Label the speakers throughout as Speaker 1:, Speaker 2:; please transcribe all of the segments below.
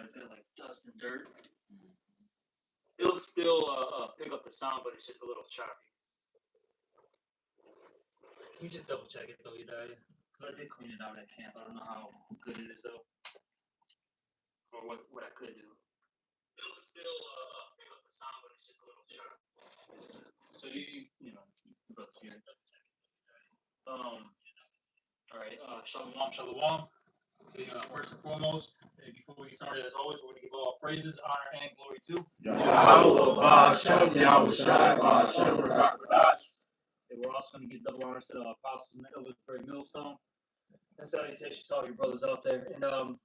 Speaker 1: it's got like dust and dirt. It'll still pick up the sound, but it's just a little choppy. You just double check it though, you die. Cause I did clean it out at camp. I don't know how good it is though, or what I could do. It'll still pick up the sound, but it's just a little choppy. So you know, brothers here. All right. Shalom, shalom. Okay, first and foremost, before we get started, as always, we're going to give all praises, honor, and glory to
Speaker 2: Yahweh, Shem, Yahushai, Shem,
Speaker 1: and we're also going to give double honors to the apostles and the elders of Great Millstone. And salutations to all your brothers out there. And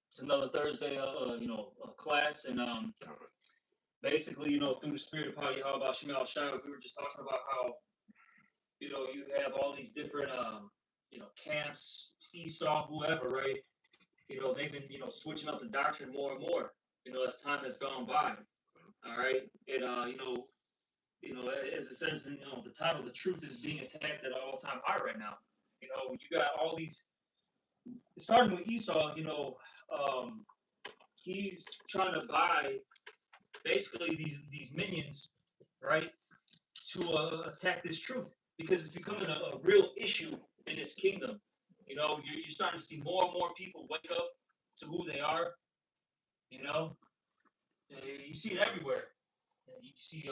Speaker 1: it's another Thursday, class, and basically, through the spirit of Yahweh Shem Yahushai, we were just talking about how, you have all these different camps, Esau, whoever, right? They've been, switching up the doctrine more and more, as time has gone by. All right. And, as it says in, the title, the truth is being attacked at an all-time high right now. You got all these, starting with Esau, he's trying to buy basically these minions, right, to attack this truth because it's becoming a real issue in this kingdom. You're starting to see more and more people wake up to who they are. You see it everywhere. You see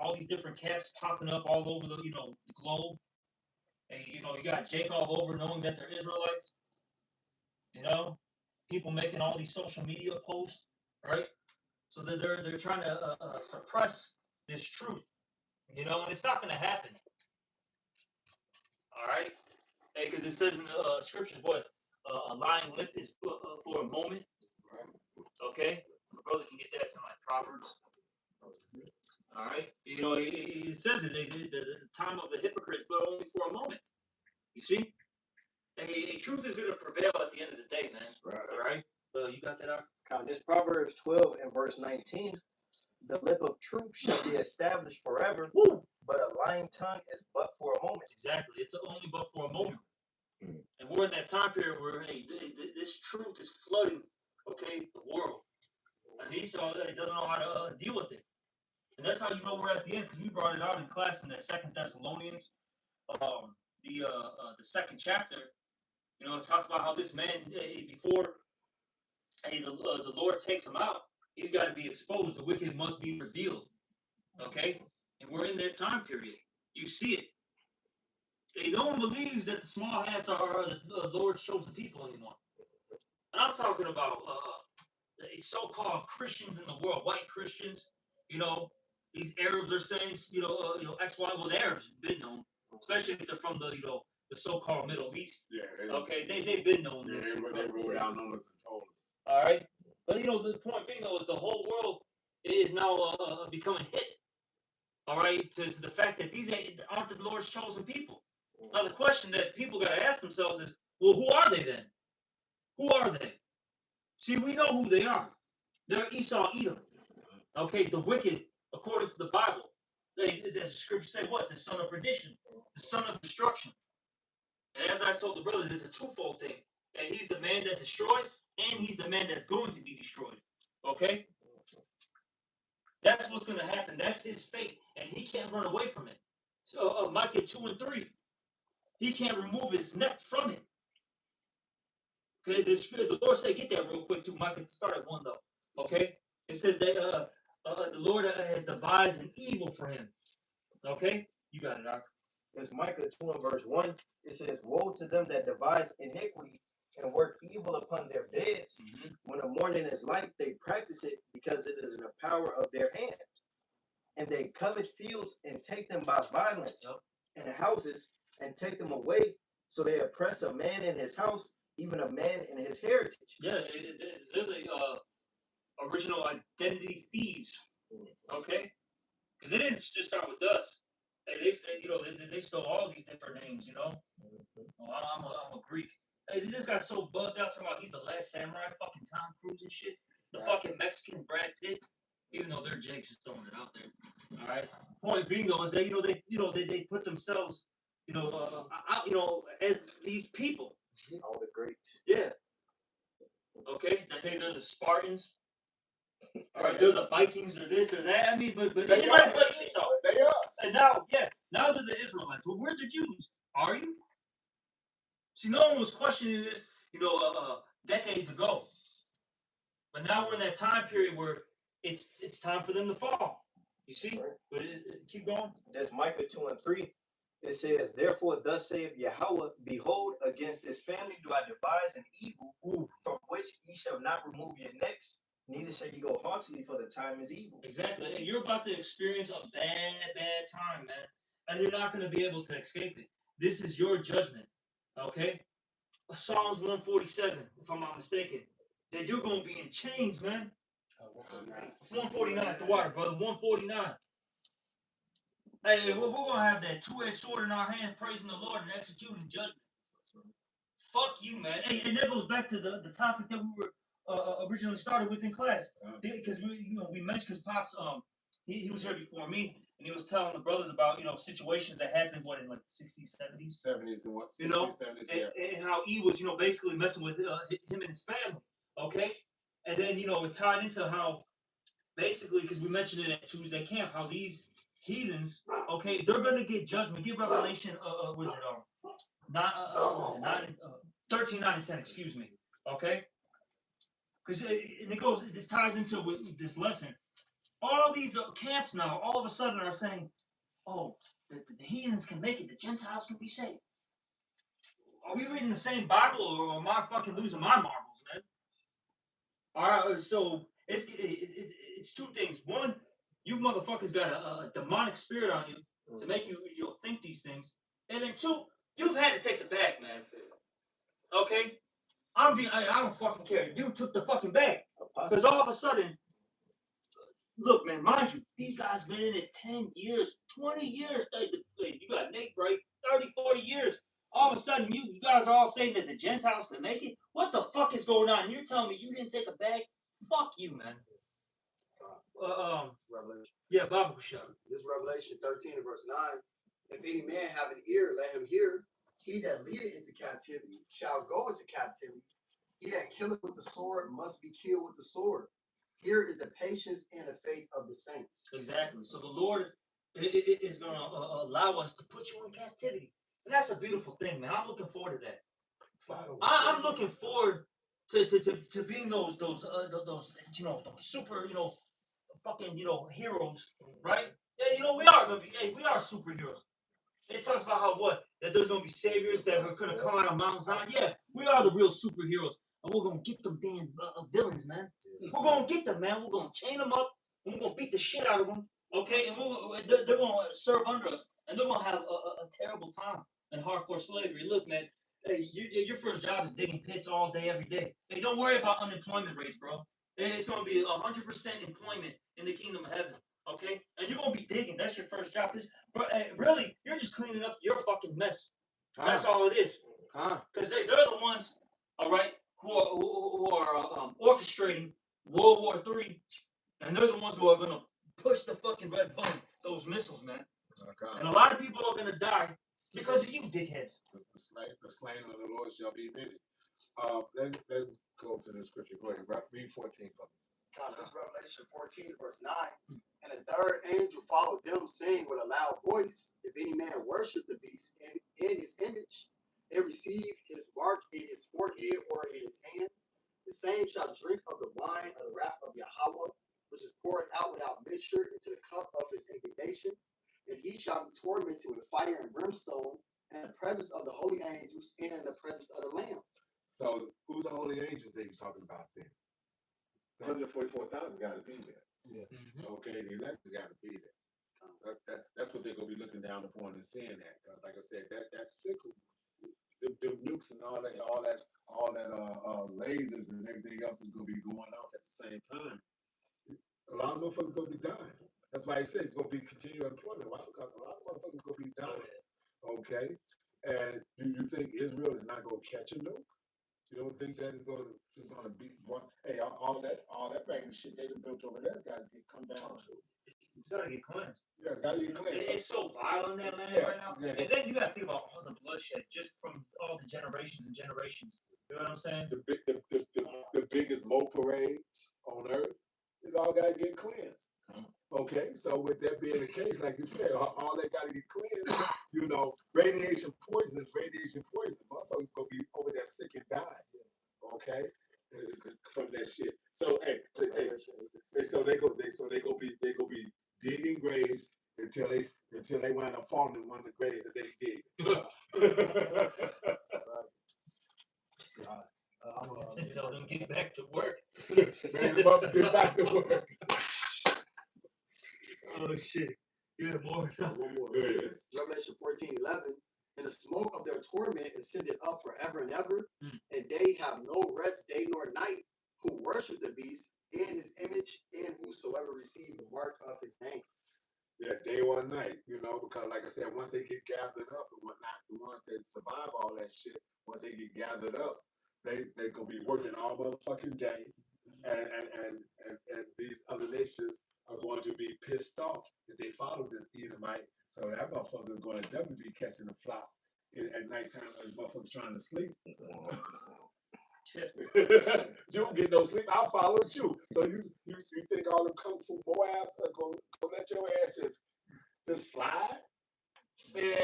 Speaker 1: all these different camps popping up all over the the globe. And you got Jake all over knowing that they're Israelites. People making all these social media posts, right? So they're trying to suppress this truth, and it's not going to happen. All right. Hey, because it says in the scriptures, what a lying lip is for a moment. Okay, my brother can get that. It's in like Proverbs. All right, it says it. The time of the hypocrites, but only for a moment. You see, a truth is going to prevail at the end of the day, man. Right. All right. You got that out?
Speaker 3: This Proverbs 12 and verse 19. The lip of truth shall be established forever.
Speaker 1: Woo!
Speaker 3: But a lying tongue is but for a moment.
Speaker 1: Exactly. It's only but for a moment. And we're in that time period where, this truth is flooding, the world. And Esau doesn't know how to deal with it. And that's how you know we're at the end, because we brought it out in class in that 2 Thessalonians, the second chapter. It talks about how this man, before the Lord takes him out, he's got to be exposed. The wicked must be revealed. Okay? And we're in that time period. You see it. No one believes that the small hats are the Lord's chosen people anymore. And I'm talking about so-called Christians in the world, white Christians. These Arabs are saying, X, Y. Well, the Arabs have been known, especially if they're from the so-called Middle East.
Speaker 2: Yeah.
Speaker 1: They've been known this.
Speaker 2: They wrote down on us and told us.
Speaker 1: All right, but the point being though is the whole world is now becoming hit. All right, to the fact that these aren't the Lord's chosen people. Now the question that people got to ask themselves is, well, who are they then? Who are they? See, we know who they are. They're Esau, Edom. Okay, the wicked, according to the Bible. As the scriptures say, what? The son of perdition, the son of destruction. And as I told the brothers, it's a twofold thing. And he's the man that destroys, and he's the man that's going to be destroyed. Okay? That's what's going to happen. That's his fate. And he can't run away from it. So Micah 2 and 3. He can't remove his neck from it. Okay, the Lord said, get that real quick too. Micah, start at 1 though. Okay? It says that the Lord has devised an evil for him. Okay? You got it, Doc.
Speaker 3: It's Micah 2 and verse 1. It says, woe to them that devise iniquity and work evil upon their beds. Mm-hmm. When the morning is light, they practice it because it is in the power of their hand. And they covet fields and take them by violence, and houses and take them away. So they oppress a man in his house, even a man in his heritage.
Speaker 1: Yeah, they're the original identity thieves. Okay? Because they didn't just start with us. They said, they stole all these different names, Oh, I'm a Greek. Hey, they just got so bugged out talking about he's the last samurai, fucking Tom Cruise and shit. The fucking Mexican Brad Pitt. Even though they're Jake's just throwing it out there. All right. Point being though is that they put themselves as these people.
Speaker 3: All the greats.
Speaker 1: Yeah. Okay, that they're the Spartans, or they're the Vikings, or this or that. I mean, but
Speaker 2: They
Speaker 1: anybody
Speaker 2: us.
Speaker 1: but Esau.
Speaker 2: They us.
Speaker 1: And now, yeah, now they're the Israelites. Well, we're the Jews. Are you? See, no one was questioning this, decades ago. But now we're in that time period where it's time for them to fall. You see?
Speaker 3: Right.
Speaker 1: But keep going.
Speaker 3: That's Micah 2:3. It says, "Therefore, thus saith Yahweh, behold, against this family do I devise an evil, from which ye shall not remove your necks, neither shall ye go haughtily, for the time is evil."
Speaker 1: Exactly. And you're about to experience a bad time, man. And you're not going to be able to escape it. This is your judgment. Okay? Psalms 147, if I'm not mistaken. That you're going to be in chains, man. 149 at the water, brother. 149. Hey, we're going to have that two-edged sword in our hand, praising the Lord and executing judgment. Fuck you, man. Hey, and that goes back to the topic that we were originally started with in class. Because we mentioned, because Pops, he was here before me, and he was telling the brothers about, situations that happened, in like the 60s, 70s?
Speaker 2: 70s and what? 60s, 70s, yeah.
Speaker 1: And how he was, basically messing with him and his family, okay? And then, it tied into how, basically, because we mentioned it at Tuesday camp, how these heathens, okay, they're going to get judgment. Get Revelation, was it, 13, 9, and 10, excuse me, okay? Because this ties into with this lesson. All these camps now, all of a sudden, are saying, oh, the heathens can make it, the Gentiles can be saved. Are we reading the same Bible, or am I fucking losing my marbles, man? All right, so it's two things. One, you motherfuckers got a demonic spirit on you to make you think these things. And then two, you've had to take the bag, man. Okay? I don't fucking care. You took the fucking bag. Because all of a sudden, look, man, mind you, these guys been in it 10 years, 20 years. You got Nate, right? 30, 40 years. All of a sudden, you guys are all saying that the Gentiles can make it? What the fuck is going on? You're telling me you didn't take a bag? Fuck you, man.
Speaker 4: Revelation.
Speaker 1: Yeah, Bible shot.
Speaker 4: This Revelation 13 and verse 9. If any man have an ear, let him hear. He that leadeth into captivity shall go into captivity. He that killeth with the sword must be killed with the sword. Here is the patience and the faith of the saints.
Speaker 1: Exactly. So the Lord is going to allow us to put you in captivity. And that's a beautiful thing, man. I'm looking forward to that. I'm looking forward to being those super, fucking, heroes, right? Yeah, we are gonna be. Hey, we are superheroes. It talks about that there's gonna be saviors that are gonna come out of Mount Zion. Yeah, we are the real superheroes, and we're gonna get them damn villains, man. We're gonna get them, man. We're gonna chain them up, and we're gonna beat the shit out of them. Okay, and they're gonna serve under us, and they're gonna have a terrible time in hardcore slavery. Look, man. Hey, your first job is digging pits all day, every day. Hey, don't worry about unemployment rates, bro. It's going to be 100% employment in the kingdom of heaven, okay? And you're going to be digging. That's your first job. Really, you're just cleaning up your fucking mess. That's all it is. Because they're the ones, all right, who are orchestrating World War III, and they're the ones who are going to push the fucking red button, those missiles, man. And a lot of people are going to die because of you, dickheads.
Speaker 2: The slain of the Lord shall be many. Let's go to the scripture. Go ahead. Read 14 for me.
Speaker 4: This Revelation 14, verse 9. And the third angel followed them, saying with a loud voice, if any man worship the beast in his image, and receive his mark in his forehead or in his hand, the same shall drink of the wine of the wrath of Yahweh, which is poured out without mixture into the cup of his indignation. And he shall be tormented with fire and brimstone, in the presence of the holy angels, and in the presence of the Lamb.
Speaker 2: So, who's the holy angels that he's talking about then? The 144,000 got to be there.
Speaker 3: Yeah.
Speaker 1: Mm-hmm.
Speaker 2: Okay, the electors got to be there. That's what they're going to be looking down upon and seeing that. Like I said, that sickle, the nukes and all that lasers and everything else is going to be going off at the same time. A lot of motherfuckers going to be dying. That's why he said it's going to be continual employment. Why? Because a lot of motherfuckers going to be dying. Okay? And do you think Israel is not going to catch a nuke? You don't think that is going to be one? Hey, all that raggedy shit they built over there's got to come down to.
Speaker 1: It's got to get cleansed.
Speaker 2: Yeah, it's got to get cleansed.
Speaker 1: It's so violent in that land right now. Yeah. And then you got to think about all the bloodshed just from all the generations and generations. You know what I'm saying?
Speaker 2: The the biggest Mo parade on earth, it all got to get cleansed. Okay, so with that being the case, like you said, all they got to get cleansed. You know, radiation poison is radiation poison. Motherfuckers gonna be over there sick and die. Okay, from that shit. So hey, so they go be digging graves until they wind up falling in one of the graves that they dig.
Speaker 1: Tell them get back to work.
Speaker 2: Man, the mother get back to work.
Speaker 1: Oh shit. Yeah, more.
Speaker 4: One more.
Speaker 2: Go ahead.
Speaker 4: It says, Revelation 14:11. And the smoke of their torment ascended up forever and ever, and they have no rest day nor night who worship the beast in his image and whosoever receive the mark of his name.
Speaker 2: Yeah, day or night, you know, because like I said, once they get gathered up and whatnot, the ones that survive all that shit, once they get gathered up, they gonna be working all motherfucking day, and these other nations are going to be pissed off if they follow this Edomite. So that motherfucker is going to definitely be catching the flops at nighttime when motherfuckers trying to sleep. You don't get no sleep. I'll follow you. So you think all the kung fu Moabs are going to let your ass just slide? Man,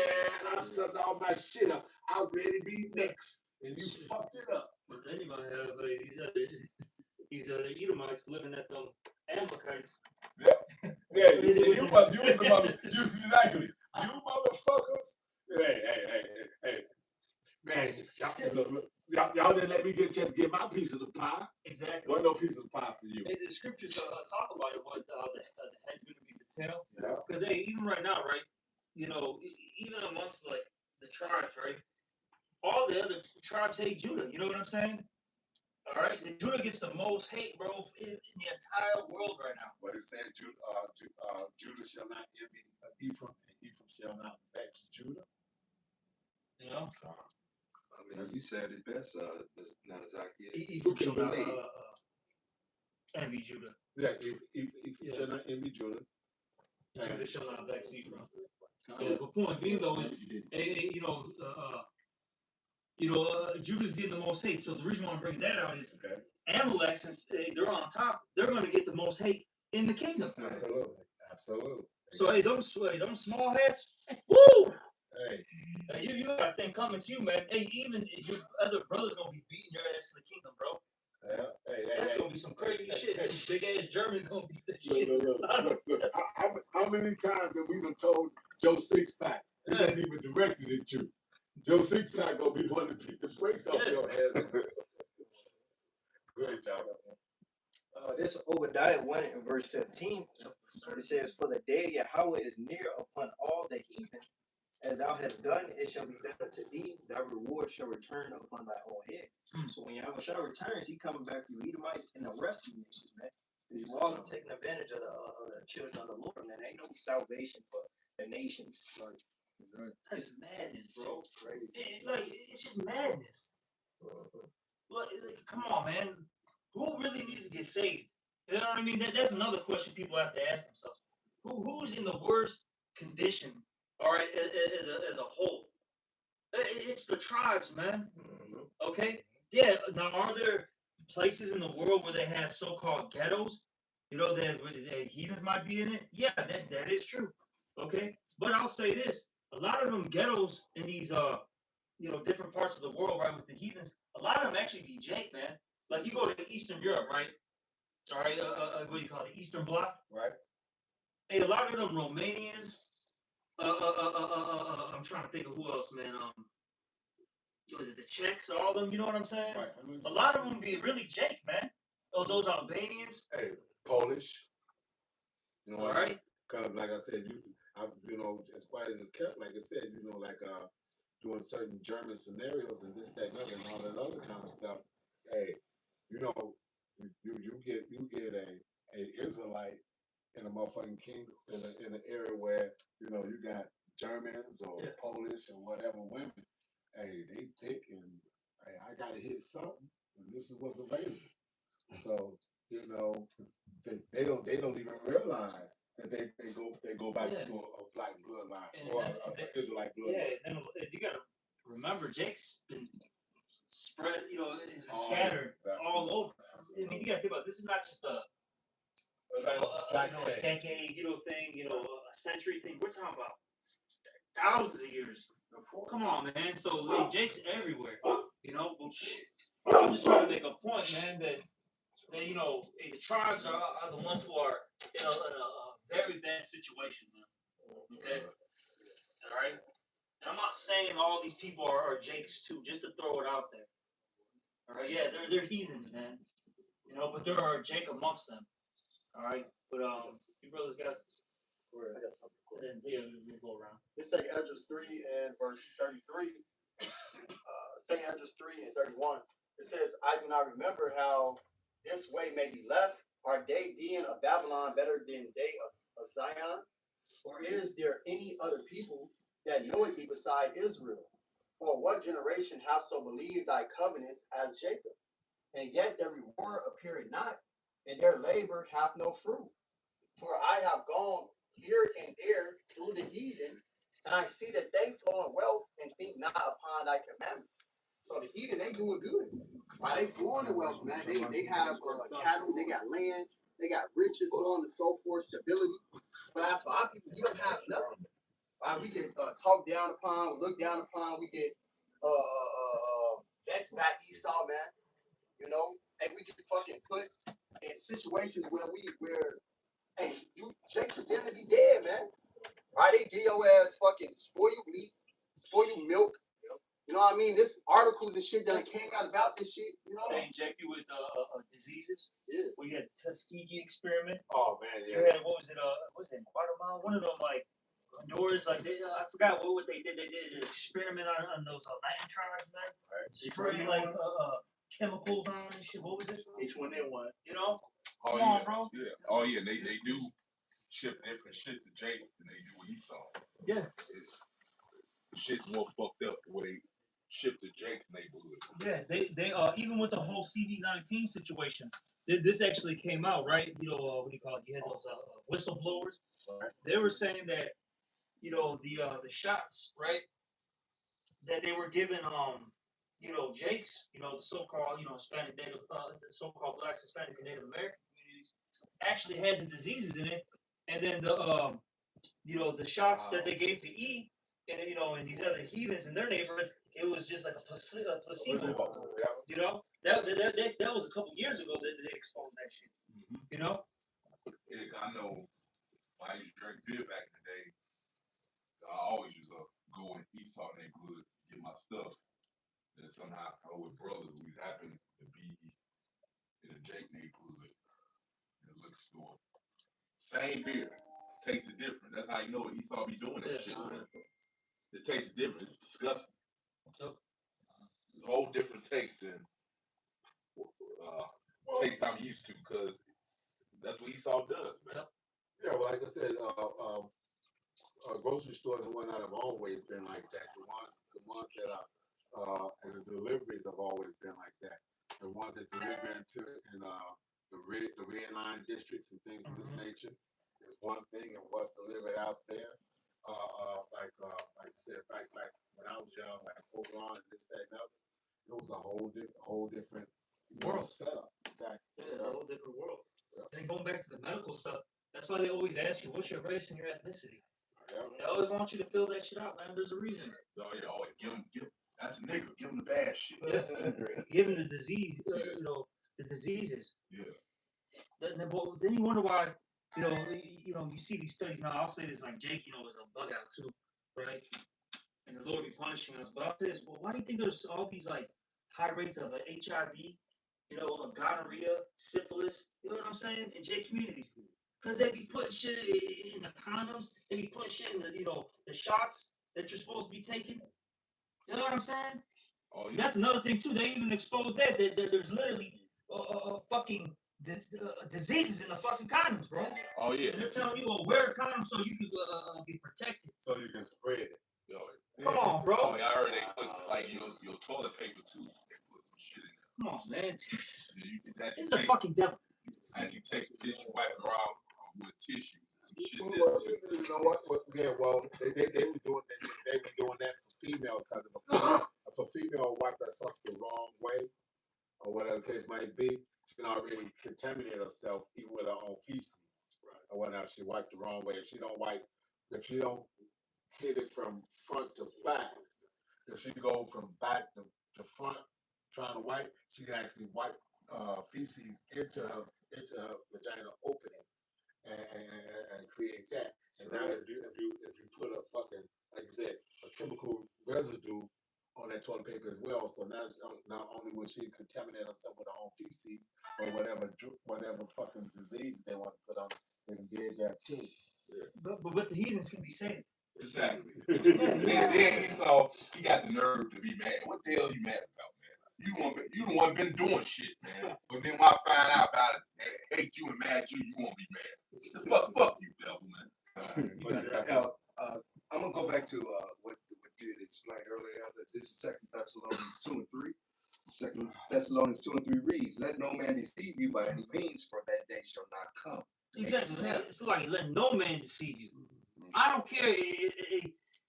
Speaker 2: I'm setting all my shit up. I was ready to be next, and you fucked it up.
Speaker 1: But then you might have these Edomites living at them Amalekites.
Speaker 2: Yeah, you exactly. You motherfuckers. Hey. Man, y'all didn't let me get a chance to get my piece of the pie.
Speaker 1: Exactly.
Speaker 2: Wasn't no piece of the pie for you.
Speaker 1: Hey, the scriptures talk about it, what the head's going to be the tail.
Speaker 2: Yeah.
Speaker 1: Because hey, even right now, right, you know, even amongst like the tribes, right, all the other tribes hate Judah. You know what I'm saying? All right, Judah gets the most hate, bro, in the entire world right now.
Speaker 2: But it says Judah shall not envy Ephraim, and Ephraim shall not vex Judah.
Speaker 1: You know?
Speaker 5: I mean, you said it best, Nazakia.
Speaker 1: Ephraim shall not envy Judah.
Speaker 2: Yeah, Ephraim shall not envy Judah.
Speaker 1: Judah shall not vex Ephraim. Yeah, but point being though is, Judah's getting the most hate. So the reason why I'm bringing that out is Amalek, since they're on top, they're going to get the most hate in the kingdom.
Speaker 2: Absolutely.
Speaker 1: So hey, them small hats, woo!
Speaker 2: Hey,
Speaker 1: You got a thing coming to you, man. Hey, even your other brother's gonna be beating your ass in the kingdom, bro.
Speaker 2: Yeah.
Speaker 1: That's gonna be some crazy shit. Some big ass German gonna beat the shit.
Speaker 2: Look. How many times have we been told Joe Sixpack? This ain't even directed at you. Joe Sixpack gonna be one to beat the brakes off your head. Great job.
Speaker 3: This Obadiah 1 in verse 15. It says, "For the day of Yahweh is near upon all the heathen. As thou hast done, it shall be done to thee. Thy reward shall return upon thy own head." So when Yahweh shall returns, he coming back for you Edomites and the rest of the nations, man. Because you all taking advantage of the children of the Lord, man. There ain't no salvation for the nations.
Speaker 1: That's madness, bro.
Speaker 3: It's crazy.
Speaker 1: It's just madness. Like, come on, man. Who really needs to get saved? You know what I mean? That's another question people have to ask themselves. Who's in the worst condition? All right, as a whole, it's the tribes, man. Okay, yeah. Now, are there places in the world where they have so-called ghettos? You know that heathens might be in it. Yeah, that is true. Okay, but I'll say this: a lot of them ghettos in these different parts of the world, right, with the heathens, a lot of them actually be jank, man. Like you go to Eastern Europe, right? All right, what do you call it? Eastern Bloc,
Speaker 2: right?
Speaker 1: Hey, a lot of them Romanians. I'm trying to think of who else, man. Was it the Czechs? All of them, you know what I'm saying?
Speaker 2: Right.
Speaker 1: A lot of them be really jank, man. Oh, those Albanians.
Speaker 2: Hey, Polish. You know,
Speaker 1: all right.
Speaker 2: Because, like I said, as quiet as it's kept, like I said, doing certain German scenarios and this, that, and other, and all that other kind of stuff. Hey, you get a Israelite in a motherfucking kingdom in an area where you got Germans or Polish or whatever women. Hey, they thick and hey, I gotta hit something, and this is what's available. So they don't even realize that they go back to a black bloodline or an Israelite bloodline.
Speaker 1: Yeah, and you gotta remember, Jake's been spread, you know, it's
Speaker 2: Oh,
Speaker 1: scattered
Speaker 2: exactly.
Speaker 1: all over. I mean, you gotta think about it. This is not just a decade, you know, thing, you know, a century thing. We're talking about thousands of years. Come on, man. So Jake's everywhere. You know, I'm just trying to make a point, man, that you know, the tribes are the ones who are in a very bad situation, man. Okay, all right. And I'm not saying all these people are Jakes too, just to throw it out there. All right, yeah, they're heathens, man. You know, but there are Jake amongst them. All right, but you brothers got.
Speaker 4: I got something cool.
Speaker 1: And then we'll go around.
Speaker 4: This St. Esdras 3 and verse 33. St. Esdras 3 and 31. It says, I do not remember how this way may be left. Are they then of Babylon better than they of Zion? Or is there any other people that knoweth thee beside Israel? Or what generation have so believed thy covenants as Jacob? And yet their reward appeareth not, and their labor hath no fruit. For I have gone here and there through the heathen, and I see that they flow in wealth and think not upon thy commandments. So the heathen, they doing good. Why they flowing in wealth, man? They have cattle, they got land, they got riches, so on and so forth, stability. But as for our people, we don't have nothing. We get talked down upon, we look down upon, we get vexed by Esau, man. You know, and we get fucking put in situations where hey, Jake should then be dead, man. Right? They give your ass fucking spoiled meat, spoiled milk. You know what I mean? This articles and shit that came out about this shit, you know?
Speaker 1: They inject you with diseases.
Speaker 4: Yeah.
Speaker 1: Well, you had the Tuskegee experiment.
Speaker 2: Oh man,
Speaker 1: You
Speaker 2: yeah.
Speaker 1: had what was it in Guatemala? One of them like Honduras, like I forgot what they did. They did an experiment on those Latin tribes, man.
Speaker 2: Right.
Speaker 1: Spray like chemicals on and shit. What was it?
Speaker 6: H1N1.
Speaker 1: You know?
Speaker 5: Oh
Speaker 1: Come
Speaker 5: yeah,
Speaker 1: on, bro.
Speaker 5: yeah. Oh yeah, they do ship different shit to Jake than they do what Esau.
Speaker 1: Yeah.
Speaker 5: The shit's more fucked up the way they ship to Jake's neighborhood.
Speaker 1: Yeah, they even with the whole CV-19 situation, this actually came out, right? You know, what do you call it? You had those whistleblowers.
Speaker 2: Right.
Speaker 1: They were saying that, you know, the shots, right, that they were given, you know, Jake's, you know, the so-called, you know, Hispanic Native, the so-called Black, Hispanic, and Native American communities actually had the diseases in it, and then the, you know, the shots that they gave to E, and then, you know, and these other heathens in their neighborhoods, it was just like a placebo.
Speaker 2: Yeah.
Speaker 1: You know, that was a couple years ago that they exposed that shit.
Speaker 5: Mm-hmm.
Speaker 1: You know,
Speaker 5: Yeah, I know when I used to drink beer back in the day, I always used to go in Esau neighborhood to get my stuff. And somehow I was brothers who happened to be in the Jake neighborhood in the liquor store. Same beer, tasted different. That's how you know Esau be doing that shit. Man. It tastes different. It's disgusting. A whole different taste than taste I'm used to, because that's what Esau does, man.
Speaker 2: Yeah, well, like I said, grocery stores and whatnot have always been like that. The ones that are and the deliveries have always been like that. The ones that deliver into the red line districts and things of this nature is one thing, and what's delivered out there. Like I said, back when I was young, like Oberon and this, that, and other, it was a whole different
Speaker 1: World.
Speaker 2: setup. Exactly.
Speaker 1: it's a whole different world.
Speaker 2: Yeah.
Speaker 1: And going back to the medical stuff, that's why they always ask you, what's your race and your ethnicity?
Speaker 2: Yeah.
Speaker 1: They always want you to fill that shit out, man. There's a reason.
Speaker 5: Oh yeah, always give him, that's a nigga, give him the bad shit.
Speaker 1: Yes. Given the disease, you know, the diseases.
Speaker 5: Yeah.
Speaker 1: Then you wonder why, you know, you see these studies. Now I'll say this, like Jake, you know, is a bug out too, right? And the Lord be punishing us. But I'll say this, well, why do you think there's all these like high rates of HIV, you know, gonorrhea, syphilis, you know what I'm saying, in J communities? Because they be putting shit in the condoms, they be putting shit in the, you know, the shots that you're supposed to be taking. You know what I'm saying?
Speaker 5: Oh
Speaker 1: And
Speaker 5: yeah.
Speaker 1: that's another thing too. They even exposed that there's literally fucking diseases in the fucking condoms, bro.
Speaker 5: Oh yeah.
Speaker 1: And they're telling you, wear a condom so you can be protected.
Speaker 2: So you can spread it.
Speaker 5: Yo,
Speaker 1: Come on, bro.
Speaker 5: oh, yeah, I heard they put like your toilet paper too. They put some shit in there.
Speaker 1: Come on, man.
Speaker 5: This
Speaker 1: It's the fucking devil.
Speaker 5: And you take a tissue, wipe it out with a tissue. Some shit in
Speaker 2: Well,
Speaker 5: there too.
Speaker 2: you know what? Yeah, well, they were doing that for female because if a if a female wipe herself the wrong way, or whatever the case might be, she can already contaminate herself even with her own feces, or whatnot. She wiped the wrong way. If she don't hit it from front to back, if she go from back to front trying to wipe, she can actually wipe feces into her vagina opening and create that. And now if you put a fucking, like you said, a chemical residue on that toilet paper as well, so now not only will she contaminate herself with her own feces or whatever fucking disease they want to put on, they can get that too.
Speaker 1: But the heathens can be saved.
Speaker 5: Exactly. then he got the nerve to be mad. What the hell are you mad about, man? You the one been doing shit, man. But then when I find out about it, and hate you and mad you won't be mad. Fuck you, devil, man.
Speaker 6: I'm gonna go back to what you had explained earlier. That this is 2 Thessalonians 2 and 3. 2 Thessalonians 2 and 3 reads, "Let no man deceive you by any means, for that day shall not come."
Speaker 1: Exactly. It's like let no man deceive you. I don't care.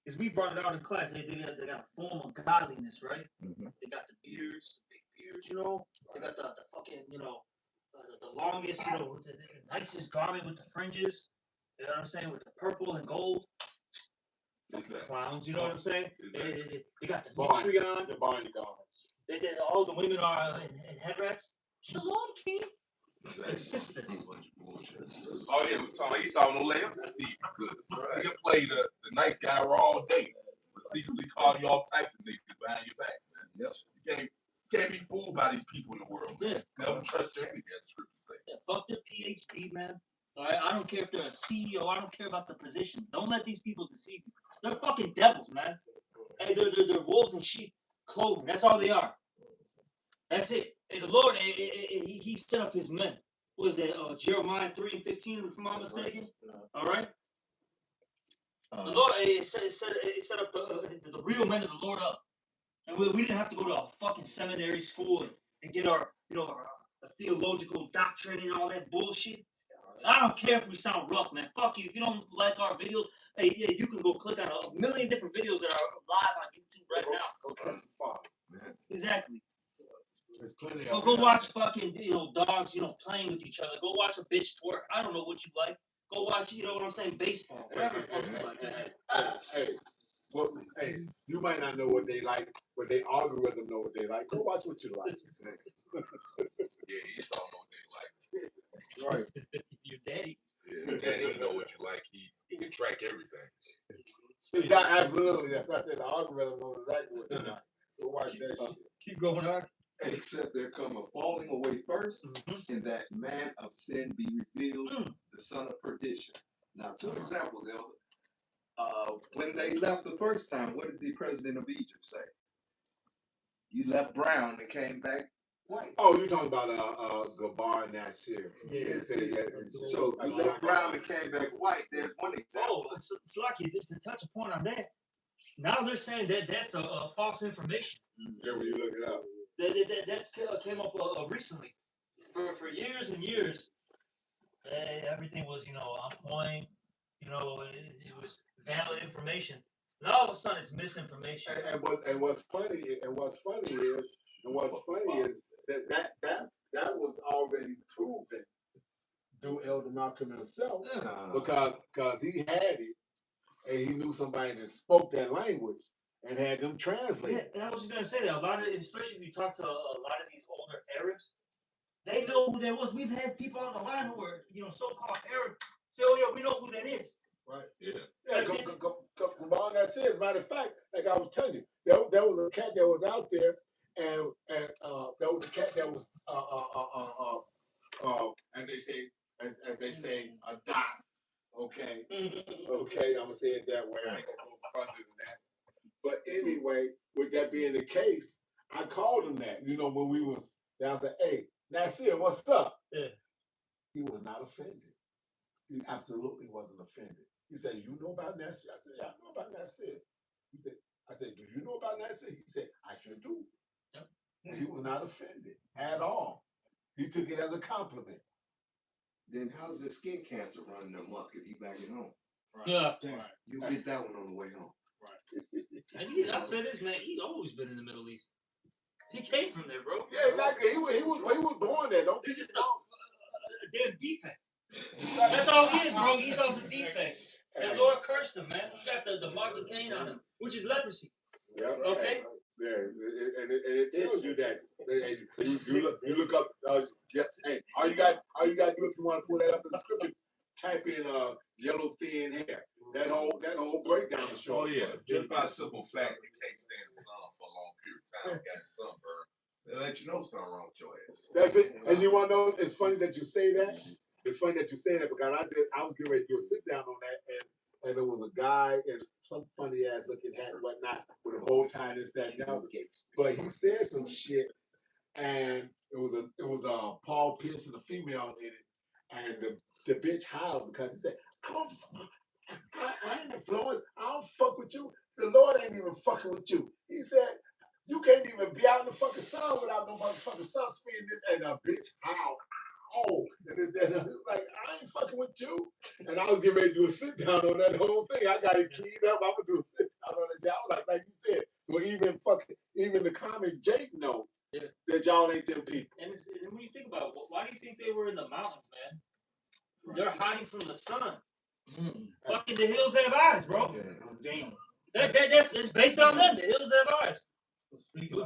Speaker 1: As we brought it out in class, they got a form of godliness, right?
Speaker 6: Mm-hmm.
Speaker 1: They got the beards, the big beards, you know. They got the fucking, you know, the longest, you know, the nicest garment with the fringes. You know what I'm saying? With the purple and gold. Clowns, you know what I'm saying? They got the mitri on.
Speaker 2: The barney garments.
Speaker 1: All the women are in headdress. Shalom, king. The sisters.
Speaker 5: Oh yeah, so he saw no layup to see because he can play the nice guy all day, but secretly call you all types of niggas behind your back, man.
Speaker 6: Yep.
Speaker 5: You can't be fooled by these people in the world, man.
Speaker 1: Yeah.
Speaker 5: Never trust your enemy, as scripture say.
Speaker 1: Yeah, fuck their PhD, man. All right, I don't care if they're a CEO. I don't care about the position. Don't let these people deceive you. They're fucking devils, man. Hey, they're wolves in sheep clothing. That's all they are. That's it. Hey, the Lord, he set up his men. What is that? Jeremiah 3:15, if I'm not mistaken. All right. The Lord, it set up the real men of the Lord up, and we didn't have to go to a fucking seminary school and get our, you know, our theological doctrine and all that bullshit. I don't care if we sound rough, man. Fuck you. If you don't like our videos, hey, you can go click on a million different videos that are live on YouTube right now.
Speaker 2: Go kiss the father, man.
Speaker 1: Exactly.
Speaker 2: There's plenty
Speaker 1: Go
Speaker 2: of
Speaker 1: watch fucking, you know, dogs, you know, playing with each other. Go watch a bitch twerk. I don't know what you like. Go watch, you know what I'm saying, baseball. Whatever the fuck you like.
Speaker 2: Hey, you might not know what they like, but they algorithm know what they like. Go watch what you like.
Speaker 5: Yeah, he don't know what they like.
Speaker 2: Right.
Speaker 1: Your daddy.
Speaker 5: Yeah, your daddy know what you like. He can track everything.
Speaker 2: It's not absolutely. That's why I said the algorithm knows exactly what they like. Go watch that shit.
Speaker 1: Keep going on.
Speaker 6: Except there come a falling away first, and that man of sin be revealed, the son of perdition. Now, 2 examples, Elder. When they left the first time, what did the president of Egypt say? You left brown and came back white.
Speaker 2: Oh, you're talking about Gabar Nasir.
Speaker 1: Yeah.
Speaker 6: So you left brown and came back white. There's one example.
Speaker 1: Oh, it's lucky to touch a point on that. Now they're saying that that's a false information.
Speaker 2: Yeah, when you look it up.
Speaker 1: That's came up recently. For years and years, everything was, you know, on point. You know, it was valid information. Now all of a sudden it's misinformation.
Speaker 2: And what's funny is that was already proven through Elder Malcolm himself, because he had it and he knew somebody that spoke that language and had them translate.
Speaker 1: Yeah, and I was just gonna say that a lot of, especially if you talk to a lot of these older Arabs, they know who that was. We've had people on the line who are, you know, so-called Arab say, "Oh yeah, we know who that is."
Speaker 2: Right.
Speaker 5: Yeah.
Speaker 2: Yeah. Go that's it. As a matter of fact, like I was telling you, there was a cat that was out there, and there was a cat that was as they say a dot. Okay. Okay. I'm gonna say it that way. I ain't gonna go further than that. But anyway, with that being the case, I called him that. You know, when we was there, I was like, "Hey, Nasir, what's up?"
Speaker 1: Yeah.
Speaker 2: He was not offended. He absolutely wasn't offended. He said, "You know about Nasir?" I said, "Yeah, I know about Nasir." He said, "I said, do you know about Nasir?" He said, "I sure do."
Speaker 1: Yep.
Speaker 2: And he was not offended at all. He took it as a compliment.
Speaker 6: Then how's the skin cancer running amok if you back at home?
Speaker 1: Yeah.
Speaker 6: You get that one on the way home.
Speaker 1: And I say this, man. He's always been in the Middle East. He came from there, bro.
Speaker 2: Yeah, exactly. He was born there. Don't
Speaker 1: This
Speaker 2: get
Speaker 1: is
Speaker 2: me wrong.
Speaker 1: a damn defect. That's all he is, bro. Esau's a defect. The Lord cursed him, man. He's got the mark of Cain on him, which is leprosy.
Speaker 2: Yeah.
Speaker 1: Okay?
Speaker 2: Yeah, and it tells you that. You look up. Hey, all you got to do if you want to pull that up in the scripture, type in yellow thin hair. That whole breakdown is
Speaker 5: Oh
Speaker 2: showing.
Speaker 5: yeah, just by simple fact, you can't stand the sun for a long period of time. You got sunburn. They let you know something wrong with your ass.
Speaker 2: That's it. And you want to know? It's funny that you say that. It's funny that you say that because I was getting ready to do a sit down on that, and there was a guy in some funny ass looking hat and whatnot with a bow tie and this, that, and the other. But he said some shit, and it was Paul Pierce and a female in it, and the bitch howled because he said, I ain't influenced. I don't fuck with you. The Lord ain't even fucking with you. He said, you can't even be out in the fucking sun without no motherfucking sunscreen. And the bitch howled. Oh, and like, I ain't fucking with you. And I was getting ready to do a sit down on that whole thing. I got it keyed up. I'm gonna do a sit down on it. Y'all like you said. So even the comic Jake know that y'all ain't them people.
Speaker 1: And when you think about it, why do you think they were in the mountains, man? They're hiding from the sun. Fucking the hills have eyes, bro.
Speaker 7: Damn.
Speaker 1: That's based on them. The hills have eyes.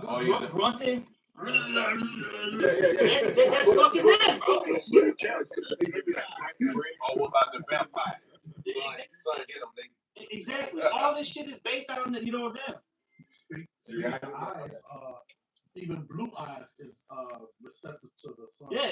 Speaker 5: Oh yeah,
Speaker 1: Grunting.
Speaker 2: Yeah.
Speaker 1: That's fucking them, bro.
Speaker 5: oh, what about the vampire? Son hit them, nigga.
Speaker 1: Exactly. All this shit is based on them.
Speaker 7: Speaking of eyes, even blue eyes is recessive to the sun.
Speaker 1: Yeah,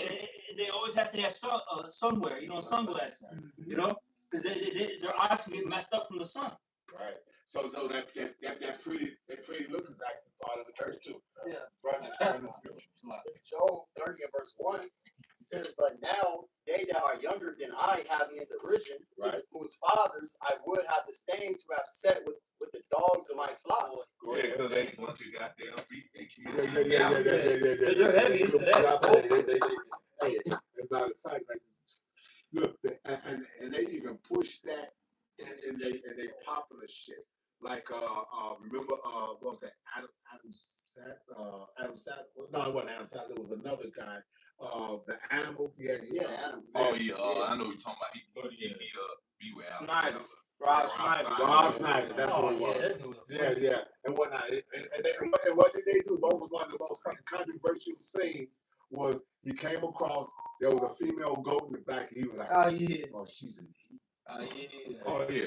Speaker 1: they always have to have sunwear, sunglasses, because their eyes can get messed up from the sun.
Speaker 2: Right. So that pretty look is actually part of the curse too.
Speaker 3: Yeah.
Speaker 2: Right in the scripture.
Speaker 4: It's Job 30 and verse 1. It says, but now they that are younger than I have me in derision,
Speaker 2: Right.
Speaker 4: whose fathers I would have disdained to have set with the dogs of my flock.
Speaker 2: Go
Speaker 5: Yeah,
Speaker 2: ahead.
Speaker 5: because they ain't bunch of goddamn feet. They
Speaker 2: Yeah.
Speaker 1: But they're heavy into that.
Speaker 2: Hey, as a matter of fact, like, look, and they even push that in they popular shit. Like remember what was that Adam Sattler? No, it wasn't Adam Sattler. It was another guy. The animal. Yeah.
Speaker 4: Adam.
Speaker 5: Oh yeah, I know what you're talking about. He be with Al
Speaker 3: Snyder.
Speaker 5: Rob
Speaker 2: Rob Snyder. That's what it was. Yeah, and whatnot. And what did they do? What was one of the most fucking controversial scenes? Was he came across? There was a female goat in the back, and he was like,
Speaker 3: Oh yeah.
Speaker 2: "Oh, she's in heat."
Speaker 5: Oh yeah,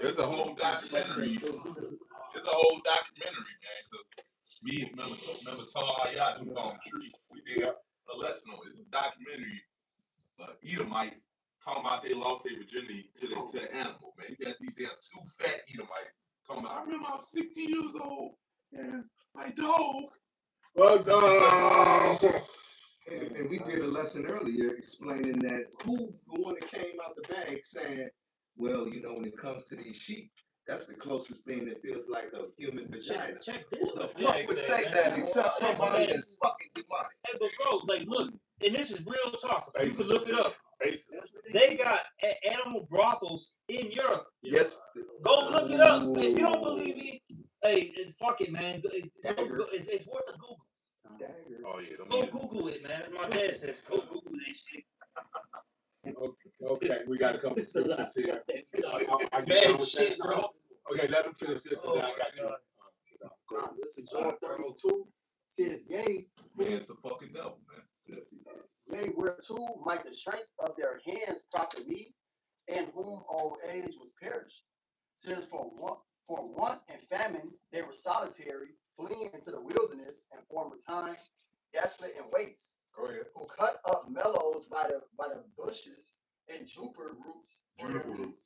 Speaker 5: there's a whole documentary. There's a whole documentary, man. Me, remember Tar Ayat, who on the tree. We did a lesson on it. It's a documentary. Edomites talking about they lost their virginity to the animal, man. You got these damn two fat Edomites talking about. I remember I was 16 years old and my dog.
Speaker 2: Well done.
Speaker 6: And we did a lesson earlier explaining that who the one that came out the bag saying, well, when it comes to these sheep, that's the closest thing that feels like a human vagina.
Speaker 1: Check this.
Speaker 6: Who the fuck would say that except somebody that's fucking demonic?
Speaker 1: Hey, but bro, like, look, and this is real talk. You can look it up.
Speaker 2: Basis.
Speaker 1: They got animal brothels in Europe.
Speaker 6: Yes.
Speaker 1: Go look it up. If you don't believe me, hey, fuck it, man. It's worth a Google.
Speaker 5: Oh yeah,
Speaker 1: Go Google it, man. As my dad says, go Google this shit.
Speaker 2: Okay, we got a couple of scriptures here. I get
Speaker 1: Bad
Speaker 2: done with
Speaker 1: shit,
Speaker 2: that.
Speaker 1: bro.
Speaker 2: Okay, let him finish this, and then I got you.
Speaker 4: This is Job 32. Says, yea,
Speaker 5: man's a fucking devil, man.
Speaker 4: yea, whereto might the strength of their hands profit me, and whom old age was perished. Says, for want and famine they were solitary, fleeing into the wilderness in former time, desolate and waste.
Speaker 2: Go ahead.
Speaker 4: Who cut up mellows by the bushes and juniper roots for their meat.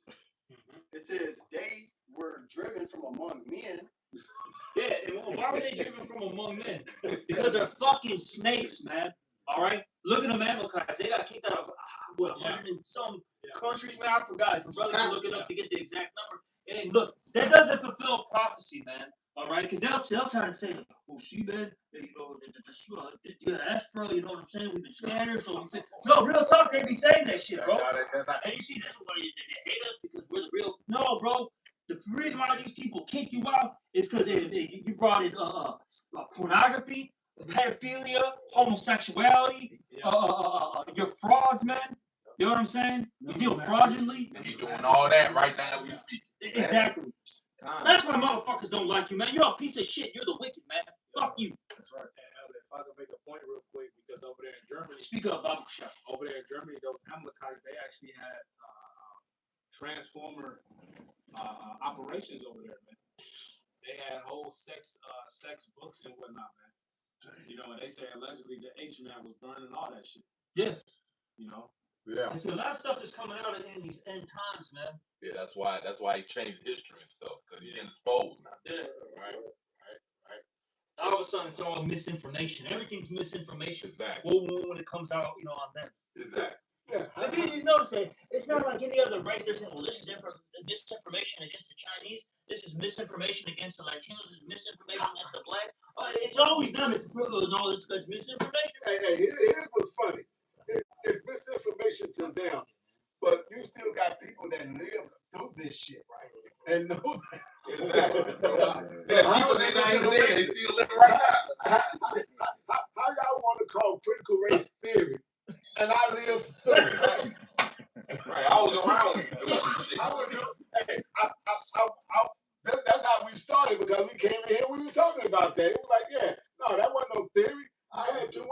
Speaker 4: It says they were driven from among men.
Speaker 1: Yeah, and why were they driven from among men? Because they're fucking snakes, man. All right? Look at them Amalekites. They got kicked out of, 100 and some countries, man. I forgot. If a brother can look it up to get the exact number. And look, that doesn't fulfill prophecy, man. All right? Because they'll try to say, oh, see, man, the Astro, you know what I'm saying? We've been scattered, so we think. No, real talk, they be saying that shit, bro. And you see, this is why they hate us because we're the real. No, bro. The reason why these people kick you out is because you brought in pornography, pedophilia, homosexuality. You're frauds, man. You know what I'm saying? You deal fraudulently.
Speaker 5: And he doing all that right now we speak.
Speaker 1: Exactly. That's why motherfuckers don't like you, man. You're a piece of shit. You're the wicked, man. Fuck you.
Speaker 7: That's right. And if I could make a point real quick, because over there in Germany,
Speaker 1: Speak up, Bible shot.
Speaker 7: over there in Germany, those Amalekites, they actually had transformer operations over there, man. They had whole sex books and whatnot, man. You know, and they say allegedly the H-man was burning all that shit.
Speaker 1: Yeah.
Speaker 7: You know.
Speaker 2: Yeah.
Speaker 1: And see, a lot of stuff is coming out in these end times, man.
Speaker 5: Yeah, that's why he changed history and stuff, because he's exposed now.
Speaker 1: Yeah.
Speaker 2: Right.
Speaker 1: All of a sudden, it's all misinformation. Everything's misinformation.
Speaker 5: Exactly.
Speaker 1: When it comes out, on them.
Speaker 5: Exactly.
Speaker 2: Yeah.
Speaker 1: If you didn't notice that, it's not like any other race. They're saying, well, this is misinformation against the Chinese. This is misinformation against the Latinos. This is misinformation against the black. It's always them. It's misinformation.
Speaker 2: Hey, here's what's funny. It's misinformation to them, but you still got people that live through this shit, right? And knows.
Speaker 5: Exactly.
Speaker 2: So how
Speaker 5: they
Speaker 2: is
Speaker 5: not
Speaker 2: it
Speaker 5: even there. They still living right now.
Speaker 2: How y'all want to call critical race theory? And I lived through it.
Speaker 5: Right. I was around doing some shit.
Speaker 2: That's how we started, because we came in here. We were talking about that. It was like, yeah, no, that wasn't no theory. I had two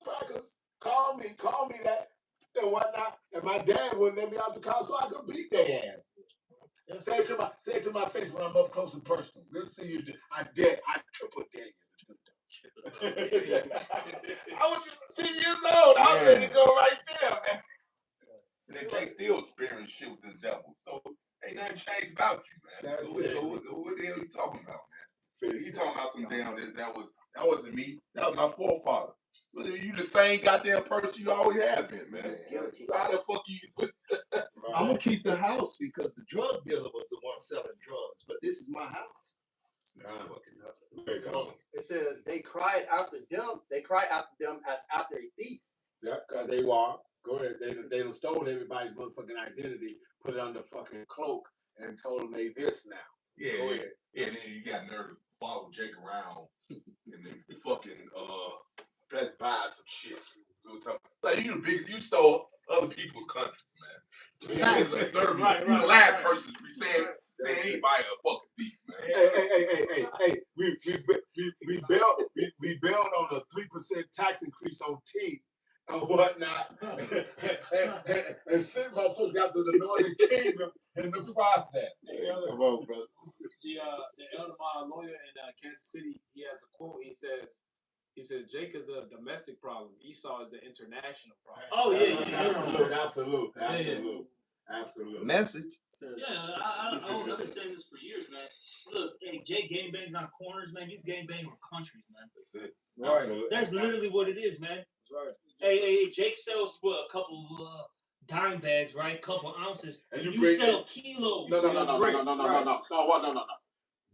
Speaker 2: crackers call me that and whatnot, and my dad wouldn't let me out the car so I could beat their ass. Say it to my face when I'm up close and personal. Let's see you. I triple dare you. I was 10 years old. I was ready to go right there, man.
Speaker 5: And then Jake still experiencing shit with this devil. So ain't nothing changed about you, man.
Speaker 2: That's
Speaker 5: So
Speaker 2: it.
Speaker 5: what the hell you talking about, man? You talking about some damn this? That wasn't me. That was my forefather. You the same goddamn person you always have been, man. How the fuck you?
Speaker 6: I'm gonna keep the house because the drug dealer was the one selling drugs, but this is my house.
Speaker 4: It says they cried after them. They cry after them as after a thief.
Speaker 2: Yeah, because they were. Go ahead. They done stole everybody's motherfucking identity, put it under fucking cloak, and told them they this now.
Speaker 5: Yeah,
Speaker 2: Go ahead.
Speaker 5: yeah. And then you got nerve to follow Jake around and then fucking Best Buy some shit. Like you the biggest. You stole other people's countries, man. Yeah,
Speaker 1: Right.
Speaker 5: You the last person to be saying anybody a fucking thief, man.
Speaker 2: Hey. We bailed on a 3% tax increase on tea and whatnot, and sent motherfuckers out to the Northern Kingdom in the process.
Speaker 6: Come on, brother.
Speaker 7: The elder lawyer in Kansas City, he has a quote. He says, Jake is a domestic problem. Esau is an international problem.
Speaker 1: Oh yeah.
Speaker 2: Absolute.
Speaker 6: Message.
Speaker 1: Yeah, I've been saying this for years, man. Look, hey, Jake gangbangs on corners, man. You gangbang on countries, man.
Speaker 5: That's it.
Speaker 2: Right.
Speaker 1: That's literally what it is, man.
Speaker 7: That's right.
Speaker 1: Hey, Jake sells a couple dime bags, right? Couple ounces.
Speaker 2: And
Speaker 1: you
Speaker 2: bring
Speaker 1: sell kilos.
Speaker 2: No.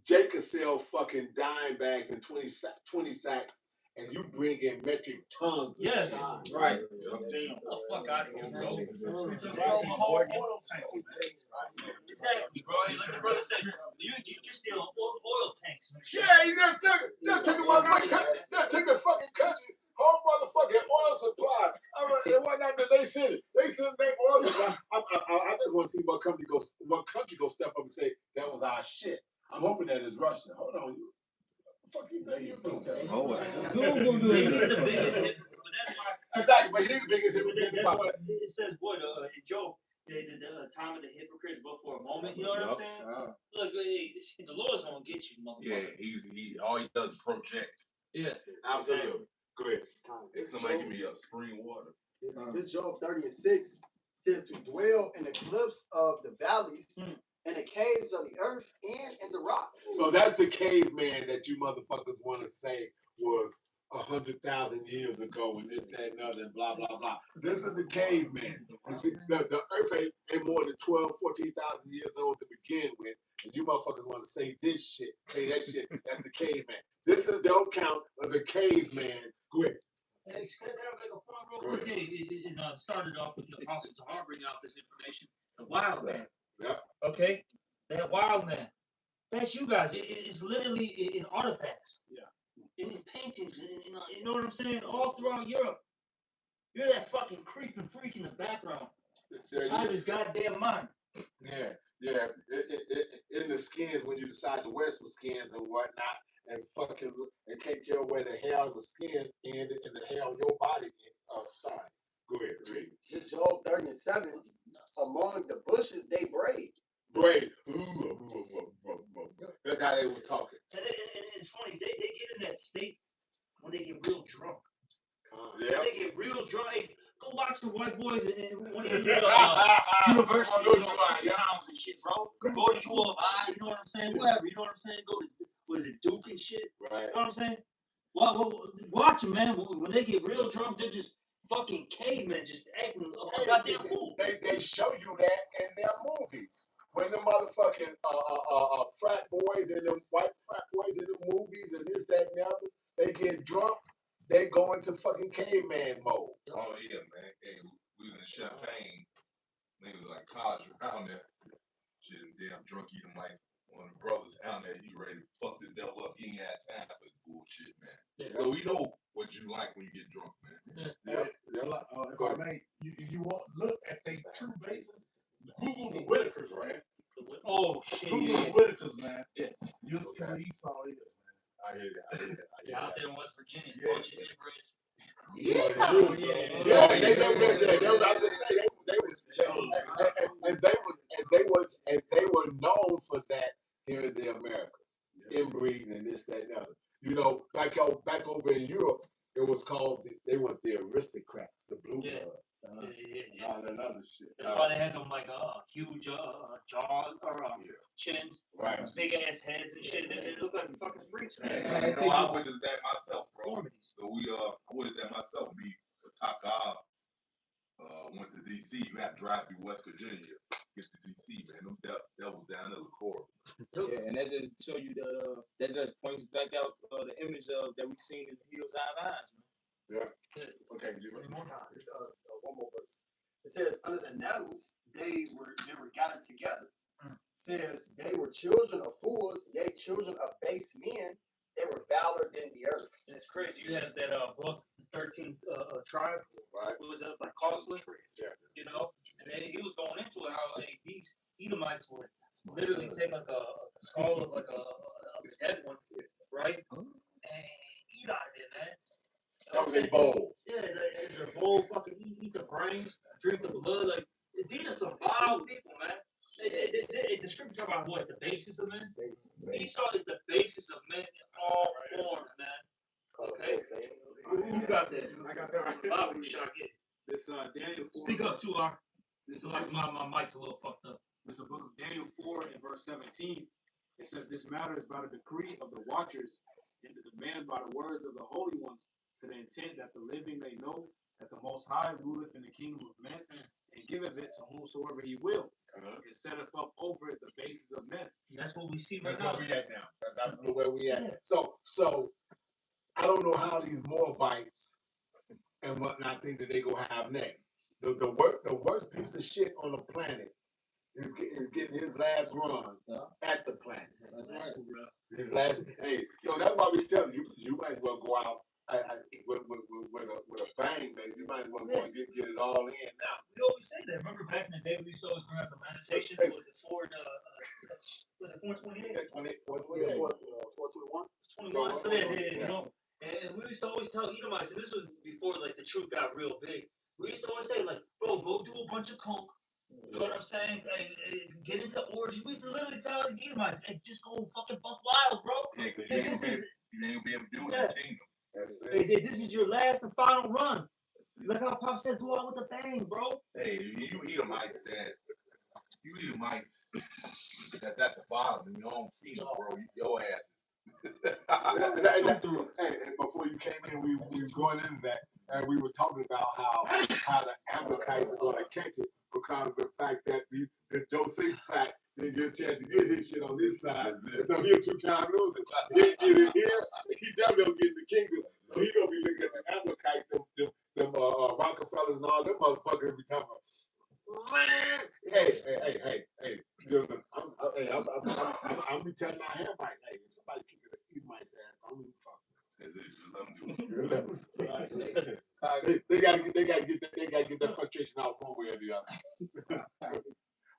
Speaker 2: Jake could sell fucking dime bags and 20 sacks, and you bring in metric tons.
Speaker 1: Yes.
Speaker 3: Right.
Speaker 1: Get the fuck out of here, bro. Exactly, bro. Like the brother said, you're stealing oil tanks.
Speaker 2: Yeah, he just took the fucking country's whole motherfucking oil supply. And whatnot that they send it. They send their oil supply. I just want to see what country go step up and say that was our shit. I'm hoping that it's Russia. Hold on, you. Fuck you think you're doing?
Speaker 1: He's the biggest hit, but that's why.
Speaker 2: Exactly, but he's the biggest hypocrite.
Speaker 1: That's why it says, boy, in Job, the time of the hypocrites, but for a moment, you know what I'm saying? Look, hey, the Lord's gonna get you, motherfucker.
Speaker 5: Yeah, he all he does is project.
Speaker 1: Yes,
Speaker 2: Absolutely. Go ahead.
Speaker 5: Hey, somebody give me a spring water.
Speaker 4: This Job 30:6 says to dwell in the cliffs of the valleys, in the caves of the earth, and in the rocks.
Speaker 2: So that's the caveman that you motherfuckers want to say was 100,000 years ago, and this, that, and other, and blah, blah, blah. This is the caveman. You see, the earth ain't more than 12, 14,000 years old to begin with, and you motherfuckers want to say this shit, say that shit. That's the caveman. This is the account of the caveman. Go ahead.
Speaker 1: Hey, can I make a point real quick? It started off with the Apostle Tahar bringing out this information a while back.
Speaker 2: Yep.
Speaker 1: Okay? that wild man. That's you guys. It's literally in artifacts.
Speaker 7: Yeah.
Speaker 1: In paintings. You know what I'm saying? All throughout Europe. You're that fucking creeping freak in the background. Out of his goddamn mind.
Speaker 2: Yeah. In the skins when you decide to wear some skins and whatnot, and fucking and can't tell where the hell the skin ended and the hell your body started. Go ahead, read.
Speaker 4: This Job 30:7. Among the bushes they braid.
Speaker 2: Braid. That's how they were talking.
Speaker 1: And it's funny, they get in that state when they get real drunk.
Speaker 2: Yeah.
Speaker 1: They get real drunk. Hey, go watch the White Boys and one of these university towns and shit, bro. Go to U of I, you know what I'm saying? Whatever, you know what I'm saying? Go to, what is it, Duke and shit?
Speaker 2: Right.
Speaker 1: You know what I'm saying? Watch them, man. When they get real drunk, they're just fucking cavemen, just acting a goddamn fool.
Speaker 2: They show you that in their movies. When the motherfucking frat boys and them white frat boys in the movies and this, that, and the other, they get drunk, they go into fucking caveman mode.
Speaker 5: Oh yeah, man. Hey, we was in Champagne. Niggas was like college around there. Shit, damn drunk eating like one of the brothers down there. He ready to fuck this devil up. He ain't had time for this bullshit, man.
Speaker 1: Yeah.
Speaker 5: So we know what you like when you get drunk, man.
Speaker 8: If I may, if you want look at their true basis, Google the Whitakers, man.
Speaker 1: Oh shit!
Speaker 8: Google the Whitakers, man.
Speaker 1: Yeah.
Speaker 8: You'll see what Esau is, man.
Speaker 2: I hear that.
Speaker 1: Yeah, out there in West Virginia,
Speaker 8: Yeah.
Speaker 1: bunch of inbreds.
Speaker 2: Yeah, I was just saying they were known for that here in the Americas, inbreeding and this, that, and the other. You know, back over in Europe, it was called they were the aristocrats, the blue bloods,
Speaker 1: Yeah.
Speaker 2: all that other shit.
Speaker 1: That's why they had them like huge jaws or chins,
Speaker 2: Right.
Speaker 1: big ass heads and shit. They look like fucking freaks, man.
Speaker 5: Man, you know, I witnessed that myself, bro.
Speaker 1: Deformities.
Speaker 5: So I witnessed that myself. Me, Taka, went to DC. You have to drive through West Virginia, get to DC, man. Them devils down there look horrible.
Speaker 9: Yeah, and that just show you that just points back out the image of that we've seen in the Hills Eye Eyes, man.
Speaker 2: Yeah. Okay.
Speaker 4: One more time. It's one more verse. It says, under the nettles they were gathered together. Says they were children of fools, yea, children of base men. They were valor than the earth.
Speaker 1: And it's crazy. You have that book, 13th Tribe.
Speaker 2: Right.
Speaker 1: It was like Costly.
Speaker 2: Yeah.
Speaker 1: You know, and then he was going into it how these Edomites would literally take like a skull of like a dead one, right, and eat out of it, man.
Speaker 2: That was a bowl.
Speaker 1: Yeah, the bowl, fucking eat the brains, drink the blood. Like these are some vile people, man. The scripture talk about what the basis of men. Esau is the basis of men in all forms, man. Okay. Who got that?
Speaker 7: I got that right there.
Speaker 1: Bob, should I get it?
Speaker 7: This Daniel 4.
Speaker 1: Speak up too, R. This is like my mic's a little fucked up.
Speaker 7: It's the book of Daniel 4 and verse 17. It says, this matter is by the decree of the watchers and the demand by the words of the holy ones, to the intent that the living may know that the Most High ruleth in the kingdom of men and giveth it to whomsoever he will, and setteth up over it the basis of men.
Speaker 1: That's what we see right
Speaker 2: That's
Speaker 1: now.
Speaker 2: where we at now. That's absolutely where we at.
Speaker 1: Yeah.
Speaker 2: So I don't know how these Moabites and whatnot think that they gonna have next. The worst piece of shit on the planet is getting his last run at the planet.
Speaker 1: That's cool, bro.
Speaker 2: His last, so that's why we tell you might as well go out with a bang, baby. You might as well go and get it all in now.
Speaker 1: We always say that. Remember back in the day, we used to always bring up the lamentations. Was it 428?
Speaker 4: 421.
Speaker 1: 21. So you know, and we used to always tell Edomites, and this was before like the truth got real big. We used to always say like, bro, go do a bunch of coke. You know what I'm saying? Get into orgies. We used to literally tell these Edomites, hey, just go fucking buck wild, bro.
Speaker 5: Yeah, because
Speaker 1: Hey,
Speaker 5: you ain't gonna be able to do it in the kingdom.
Speaker 2: That's it.
Speaker 1: Hey, this is your last and final run. Like how Pop said, go out with a bang, bro.
Speaker 5: Hey, you Edomites that's at the bottom in your own kingdom, bro. Your ass.
Speaker 2: And before you came in, we was going into that, and we were talking about how the Amalekites are going to catch it because of the fact that the Joe Six-Pack didn't get a chance to get his shit on this side. And so he's two-time loser. He ain't get it here. He definitely don't get in the kingdom. So he gonna be looking at the Amalekites, them Rockefellers and all them motherfuckers be talking about, man, hey, I'm be telling my hair like, hey, if somebody kick it, you might say, I don't even fuck. They gotta get that frustration out one way or the other.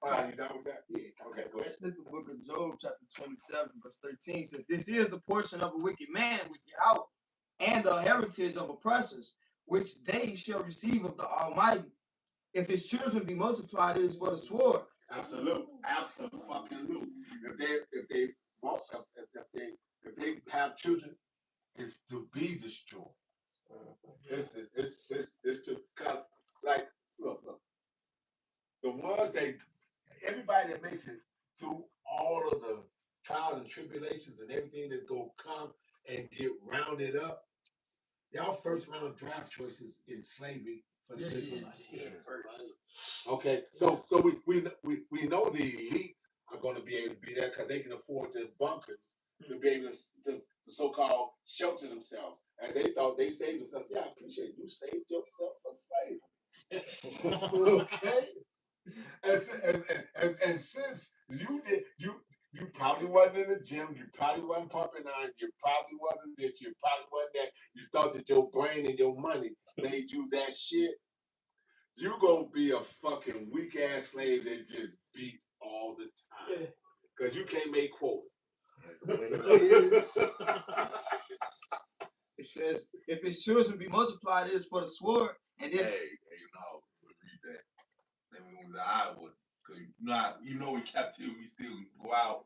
Speaker 2: All right, you done with that? Yeah. Okay, go ahead.
Speaker 3: This is the book of Job, chapter 27, verse 13 says, "This is the portion of a wicked man with Yahweh, and the heritage of oppressors, which they shall receive of the Almighty. If his children be multiplied, it is for the sword."
Speaker 2: Absolute. If they have children, it's to be destroyed. It's to, cause like look, the ones that everybody that makes it through all of the trials and tribulations and everything that's gonna come and get rounded up, y'all first round draft choices in slavery for the Israelites. Okay, so we know the elites are going to be able to be there because they can afford the bunkers to be able to so-called shelter themselves. And they thought they saved themselves. Yeah, I appreciate it. You saved yourself from slavery. Okay, and since you probably wasn't in the gym, you probably wasn't pumping iron, you probably wasn't this, you probably wasn't that. You thought that your brain and your money made you that shit. You gonna be a fucking weak ass slave that gets beat all the time because you can't make quota.
Speaker 3: It says, "If his children be multiplied, it is for the sword." And if
Speaker 5: read that. Then we was in Iowa, because you know in captivity we still go out,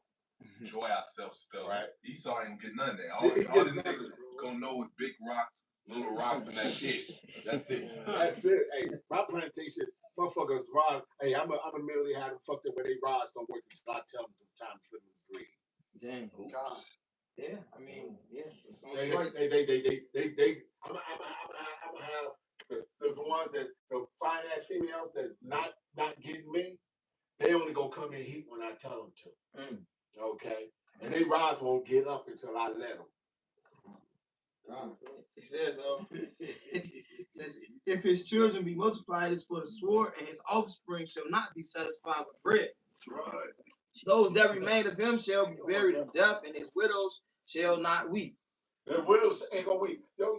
Speaker 5: enjoy ourselves still.
Speaker 2: Right.
Speaker 5: Esau ain't get none of that. All these niggas gonna know is big rocks, little rocks, and that's it. That's it.
Speaker 2: That's it. Hey, my plantation, motherfuckers, rod. Hey, I'm a mentally had them fucked up where they rods don't work until I tell them it's time for them to breathe.
Speaker 3: dang,
Speaker 4: God.
Speaker 3: yeah, I mean, yeah, it's only
Speaker 2: They
Speaker 3: right.
Speaker 2: I'm gonna have the ones that the fine ass females that not getting me. They only gonna come in heat when I tell them to. Okay, and they rods won't get up until I let them.
Speaker 3: It says, it says, "If his children be multiplied, it is for the sword, and his offspring shall not be satisfied with bread.
Speaker 5: That's right.
Speaker 3: Those that remain of him shall be buried in death, and his widows shall not weep."
Speaker 2: The widows ain't gonna weep. Yo,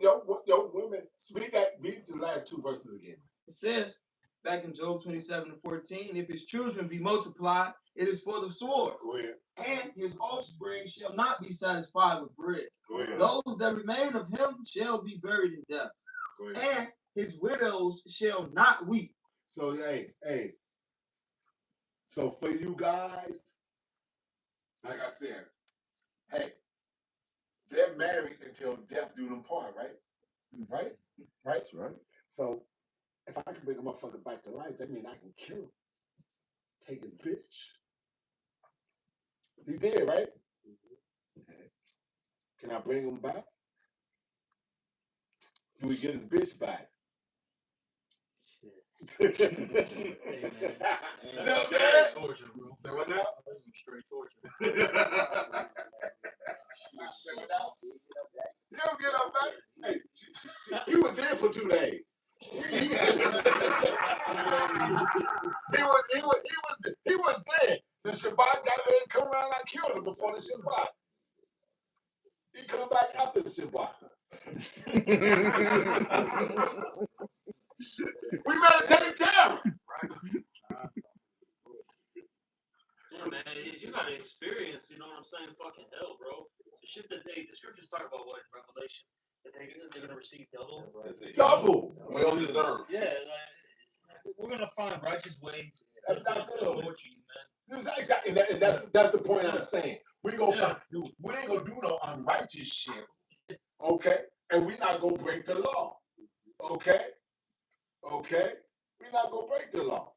Speaker 2: women. Read the last two verses again.
Speaker 3: It says, back in Job 27:14, "If his children be multiplied, it is for the sword,
Speaker 2: Go ahead.
Speaker 3: and his offspring shall not be satisfied with bread.
Speaker 2: Go ahead.
Speaker 3: Those that remain of him shall be buried in death,
Speaker 2: Go ahead.
Speaker 3: and his widows shall not weep."
Speaker 2: So hey. So for you guys, like I said, hey, they're married until death do them part, right? Right?
Speaker 6: That's right.
Speaker 2: So if I can bring a motherfucker back to life, that means I can kill him. Take his bitch. He's dead, right? Can I bring him back? Do we get his bitch back?
Speaker 1: Torture, bro.
Speaker 2: Say what now?
Speaker 1: That's some straight torture.
Speaker 2: You don't get up back. Hey, he was there for 2 days. He was dead. The Shabbat got ready to come around. I killed him before the Shabbat. He come back after the Shabbat. We better take care of him.
Speaker 1: Yeah, man, you gotta experience, you know what I'm saying? Fucking hell, bro. The shit that the scriptures talk about what in Revelation? That they're gonna receive double.
Speaker 2: Double.
Speaker 5: Well deserved.
Speaker 1: Yeah, like, we're gonna find righteous ways to torture you, man.
Speaker 2: Exactly, and that's the point I'm saying. We gonna we ain't gonna do no unrighteous shit, okay? And we not gonna break the law, okay? We not gonna break the law.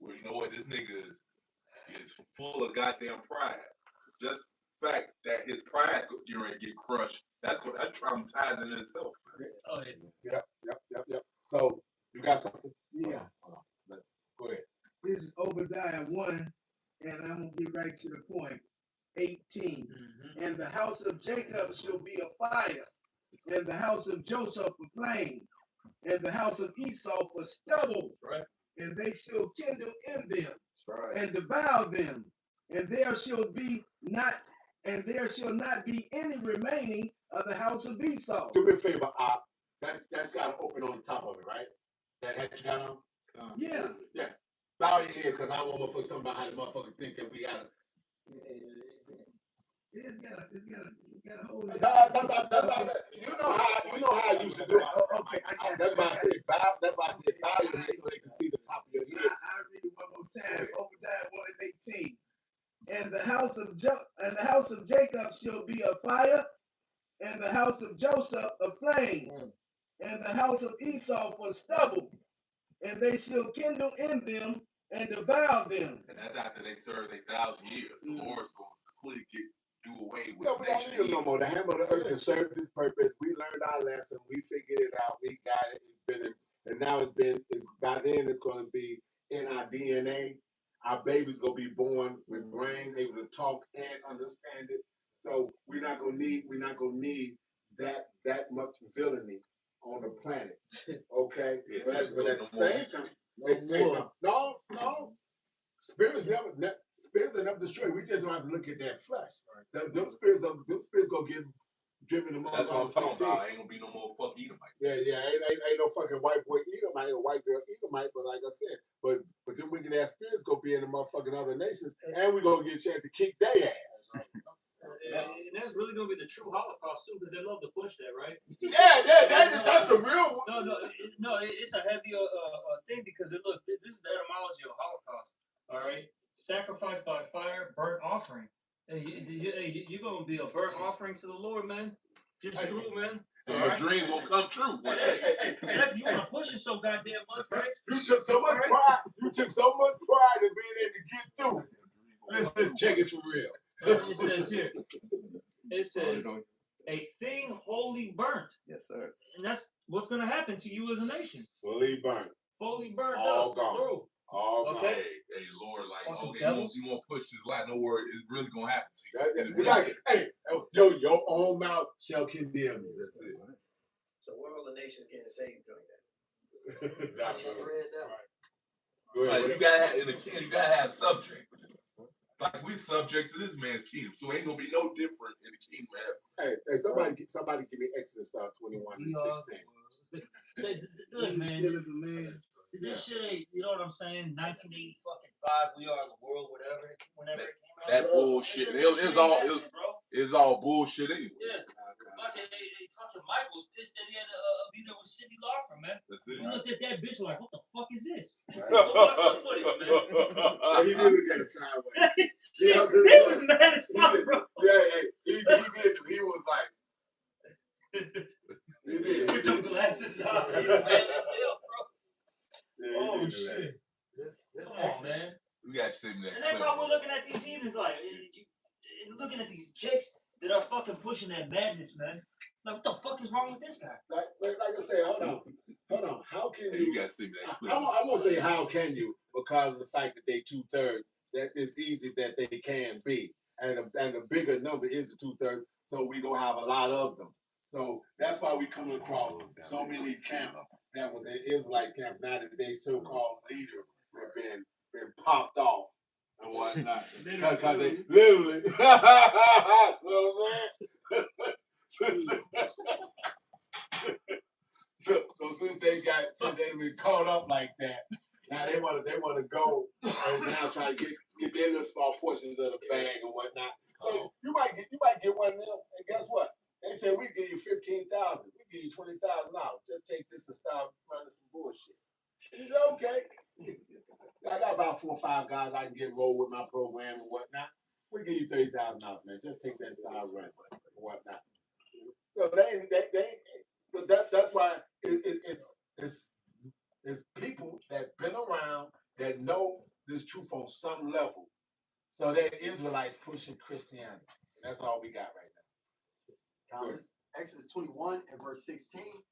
Speaker 5: Well, you know what? This nigga is full of goddamn pride. Just the fact that his pride you're ready to get crushed. That's traumatizing in itself.
Speaker 1: Oh yeah.
Speaker 2: Yep. So you got something?
Speaker 8: Yeah.
Speaker 2: Go ahead.
Speaker 8: This is Obadiah 1, and I'm going to get right to the point. 18. And the house of Jacob shall be a fire, and the house of Joseph a flame, and the house of Esau for stubble.
Speaker 1: Right.
Speaker 8: And they shall kindle in them.
Speaker 6: That's right.
Speaker 8: and devour them, and there shall not be any remaining of the house of Esau.
Speaker 2: Do me a favor, Op. That's got to open on the top of it, right? That hat you got on?
Speaker 8: Yeah.
Speaker 2: Yeah. Bow your head, because I don't want motherfuckers talking about how the motherfuckers think that we got to.
Speaker 8: It's got a hold of it.
Speaker 2: That's what I said. You know how I used to do it.
Speaker 8: Oh, okay, I got
Speaker 2: That's
Speaker 8: you.
Speaker 2: why I said bow. That's why I said bow your head so they can see the top of your head.
Speaker 8: I read it one more time. Obadiah 1:18. And the house of Jacob shall be a fire, and the house of Joseph a flame, and the house of Esau for stubble, and they shall kindle in them and devour them.
Speaker 5: And that's after they serve their 1,000 years. The Lord's going to completely do away with
Speaker 2: No, we don't need them no more. The hammer of the earth can serve this purpose. We learned our lesson. We figured it out. We got it. And now by then it's going to be in our DNA. Our baby's going to be born with brains, able to talk and understand it. So we're not going to need that much villainy on the planet. Okay?
Speaker 5: Yeah,
Speaker 2: but at the same time, no. Spirits are never destroyed. We just don't have to look at that flesh. Them spirits gonna get driven among
Speaker 5: That's what I'm talking
Speaker 2: 16.
Speaker 5: about. Ain't going to be no more fuck Edomite.
Speaker 2: Yeah, ain't no fucking white boy Edomite or white girl Edomite, but like I said, but them wicked ass spirits gonna be in the motherfucking other nations, and we gonna get a chance to kick their ass.
Speaker 1: And that's really gonna be the true Holocaust too, because they love to push that, right?
Speaker 2: That's the real one.
Speaker 1: No, it's a heavy thing because look, this is the etymology of Holocaust. All right, sacrifice by fire, burnt offering. You're gonna be a burnt offering to the Lord, man. Just true, man.
Speaker 5: So your dreams will come true.
Speaker 1: You want to push it so goddamn much, right?
Speaker 2: You took so much pride. You took so much pride in being able to get through. Let's check it for real.
Speaker 1: It says here. It says a thing wholly burnt.
Speaker 6: Yes, sir.
Speaker 1: And that's what's gonna happen to you as a nation.
Speaker 2: Fully burnt.
Speaker 1: Fully burnt
Speaker 2: All
Speaker 1: up.
Speaker 2: gone.
Speaker 1: Through.
Speaker 2: All gone.
Speaker 1: Okay.
Speaker 5: Hey, Lord, like,
Speaker 1: Fucking
Speaker 5: okay,
Speaker 1: devils.
Speaker 5: you want to push this light? No worry, it's really going to happen to you.
Speaker 2: We like it. Hey, your own mouth shall condemn you. That's it.
Speaker 3: So what all the nations getting saved during that?
Speaker 2: That's
Speaker 4: I never
Speaker 2: right.
Speaker 4: read that.
Speaker 2: Go ahead.
Speaker 5: Like, you gotta have in the kingdom, you gotta have subjects. Like we subjects to this man's kingdom, so ain't gonna be no different in the kingdom of heaven.
Speaker 2: Hey, somebody give me Exodus 21 and 16.
Speaker 1: Look, man.
Speaker 8: Still is a man.
Speaker 1: This shit ain't, you know what I'm saying? 1985, we are the world, whatever. Whenever it came out.
Speaker 5: That bullshit. It's all bullshit anyway.
Speaker 1: Yeah. Fucking Mike was pissed that he had to be there with Cindy Lauper, man.
Speaker 5: That's it.
Speaker 1: We looked at that bitch like, what the fuck is this?
Speaker 2: Right.
Speaker 1: Go watch the footage, man.
Speaker 2: He did look at it sideways.
Speaker 1: He was mad as fuck, bro.
Speaker 2: Yeah, he did. He was like, he did.
Speaker 1: With them glasses on. He was mad as hell, bro.
Speaker 2: Yeah, he
Speaker 1: Oh,
Speaker 2: did do that.
Speaker 1: shit.
Speaker 4: This
Speaker 1: Come on, man.
Speaker 5: We gotta send that.
Speaker 1: And that's how we're looking at these heathens, like, looking at these jakes that are fucking pushing that madness, man. Like, what the fuck is wrong with this guy?
Speaker 2: Like I said, hold on. How can
Speaker 5: You
Speaker 2: you?
Speaker 5: gotta send that.
Speaker 2: I won't say how can you, because of the fact that they 2/3. That it's easy that they can be, and the bigger number is the 2/3. So we gonna have a lot of them. So that's why we come across so many camps that was in Israelite camps. Now that they so-called leaders have been popped off and whatnot, because they literally. So since they've been caught up like that, now they want to go and now try to get their little small portions of the bag and whatnot. So you might get one of them, and guess what? They say we give you $15,000, we give you $20,000. Just take this and start running some bullshit. He said, okay. I got about 4 or 5 guys I can get rolled with my program and whatnot. We give you $30,000, man. Just take that and start running and whatnot. So but that's why it's people that's been around that know this truth on some level. So that Israelites pushing Christianity. That's all we got right now.
Speaker 4: Now, this Exodus 21 and verse 16.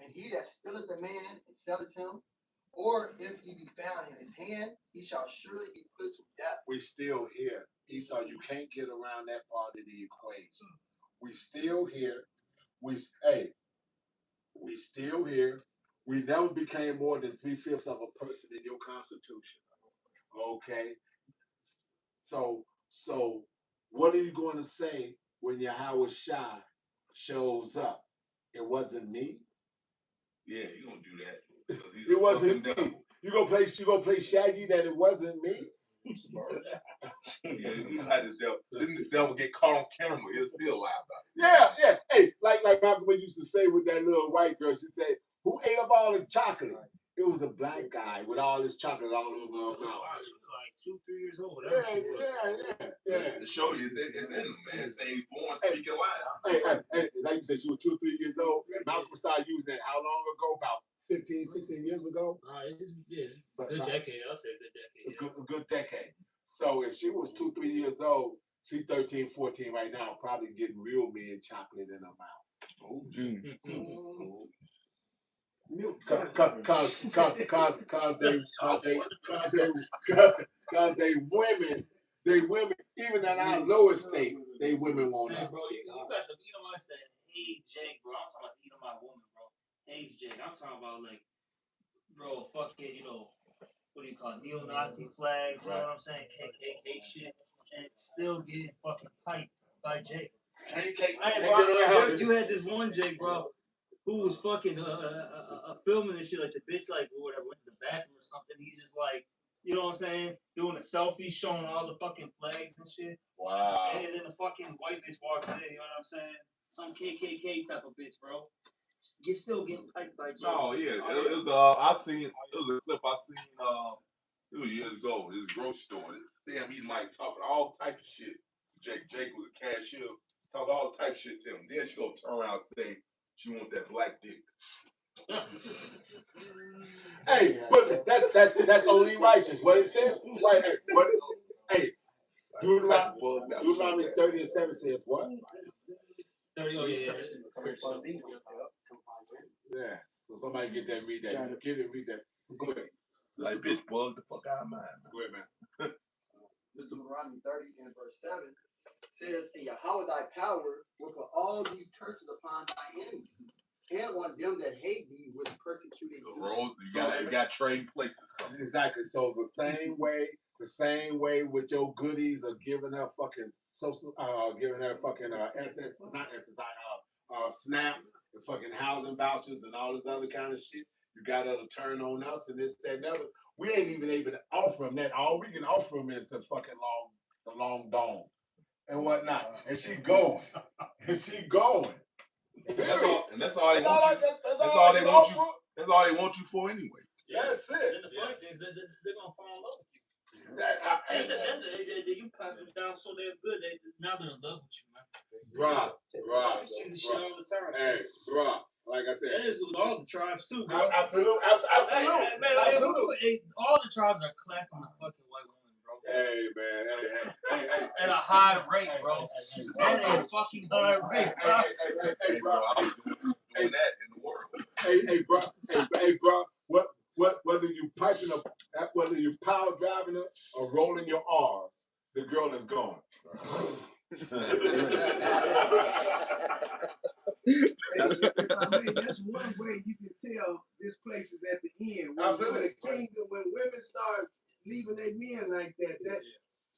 Speaker 4: And he that stealeth the man and selleth him, or if he be found in his hand, he shall surely be put to death.
Speaker 2: We still here. Esau, you can't get around that part of the equation. We still here. We still here. We never became more than 3/5 of a person in your constitution. Okay? So what are you going to say when Yahweh Shai shows up? It wasn't me.
Speaker 5: Yeah, you gonna do that. 'cause he's
Speaker 2: It
Speaker 5: a
Speaker 2: wasn't
Speaker 5: fucking
Speaker 2: me.
Speaker 5: devil.
Speaker 2: You gonna play Shaggy that it wasn't me?
Speaker 5: Yeah, you know how this devil. Didn't the devil get caught on camera? He'll still lie about it.
Speaker 2: Yeah. Hey, like Malcolm used to say with that little white girl, she said, "Who ate up all the chocolate?" It was a black guy with all his chocolate all over her mouth.
Speaker 1: Like 2-3 years old.
Speaker 2: Yeah.
Speaker 5: The show you, it's in him, man. It's saying he's born
Speaker 2: Hey.
Speaker 5: speaking lies.
Speaker 2: Hey, like you said, she was 2-3 years old. Malcolm started using that how long ago? About 15, 16 years ago?
Speaker 1: It's
Speaker 2: But
Speaker 1: good
Speaker 2: not-
Speaker 1: decade. I'll say a good decade. Yeah.
Speaker 2: A good decade. So if she was 2-3 years old, she's 13, 14 right now, probably getting real men chocolate in her mouth.
Speaker 5: Oh,
Speaker 8: Milk
Speaker 2: Cause they women, even at our lowest state, they women want
Speaker 1: Hey,
Speaker 2: us.
Speaker 1: bro, you got the Edomites that hate Jake, bro. I'm talking about the Edomite woman, bro. Hates Jake. I'm talking about, like, bro, fucking, what do you call it? Neo-Nazi flags, you know what I'm saying? KKK shit. And still getting fucking piped by Jake. Hey, bro, you had this one Jake, bro, who was fucking filming this shit, like the bitch, like, or whatever, went to the bathroom or something. He's just like, you know what I'm saying? Doing a selfie, showing all the fucking flags and shit.
Speaker 2: Wow.
Speaker 1: And then the fucking white bitch walks in, you know what I'm saying? Some KKK type of bitch, bro. You're still getting piped by Jake.
Speaker 5: oh yeah, it was it was a clip I seen it was years ago. His grocery store. Damn, he might talking all type of shit. Jake was a cashier, talk all type of shit to him. Then she go turn around and say she want that black dick.
Speaker 2: Hey, but that's only righteous. What it says, right? Hey, Deuteronomy 30 and 7 says what?
Speaker 1: 30, oh yeah.
Speaker 2: Yeah. So somebody get that, read that. Get it, read that. Go ahead.
Speaker 5: Like bitch, bug the fuck out of mine.
Speaker 2: Go ahead, man.
Speaker 4: This Deuteronomy 30 and verse 7 says, "And Yahweh thy power will put all these curses upon thy enemies, and on them that hate thee which persecuted
Speaker 5: The
Speaker 4: thee."
Speaker 5: road, you got trading places coming.
Speaker 2: Exactly. So the same way with your goodies of giving her fucking social, giving her fucking snaps, and fucking housing vouchers and all this other kind of shit. You got her to turn on us and this, that, and other. We ain't even able to offer them that. All we can offer them is the fucking long dome and whatnot. And she going. That's all they want you. That's all they want you for anyway. That's it.
Speaker 1: And the funny thing is that they're gonna fall in love with you. You pop them down so damn good. Now they're in love with you, man.
Speaker 2: Bruh.
Speaker 1: You see the shit all the time.
Speaker 2: Hey, bruh. Like I said.
Speaker 1: That is with all the tribes too, bro.
Speaker 2: Absolutely.
Speaker 1: Hey, all the tribes are clapping the fucking white woman, bro.
Speaker 2: Hey, man. Hey.
Speaker 1: At a high rate, bro. At a fucking high rate, bro.
Speaker 2: Hey, bro.
Speaker 5: I was doing that in the world.
Speaker 2: Hey, bro. Whether you piping up, whether you power driving her or rolling your R's, the girl is gone.
Speaker 8: That's one way you can tell this place is at the end. When women start leaving their men like that,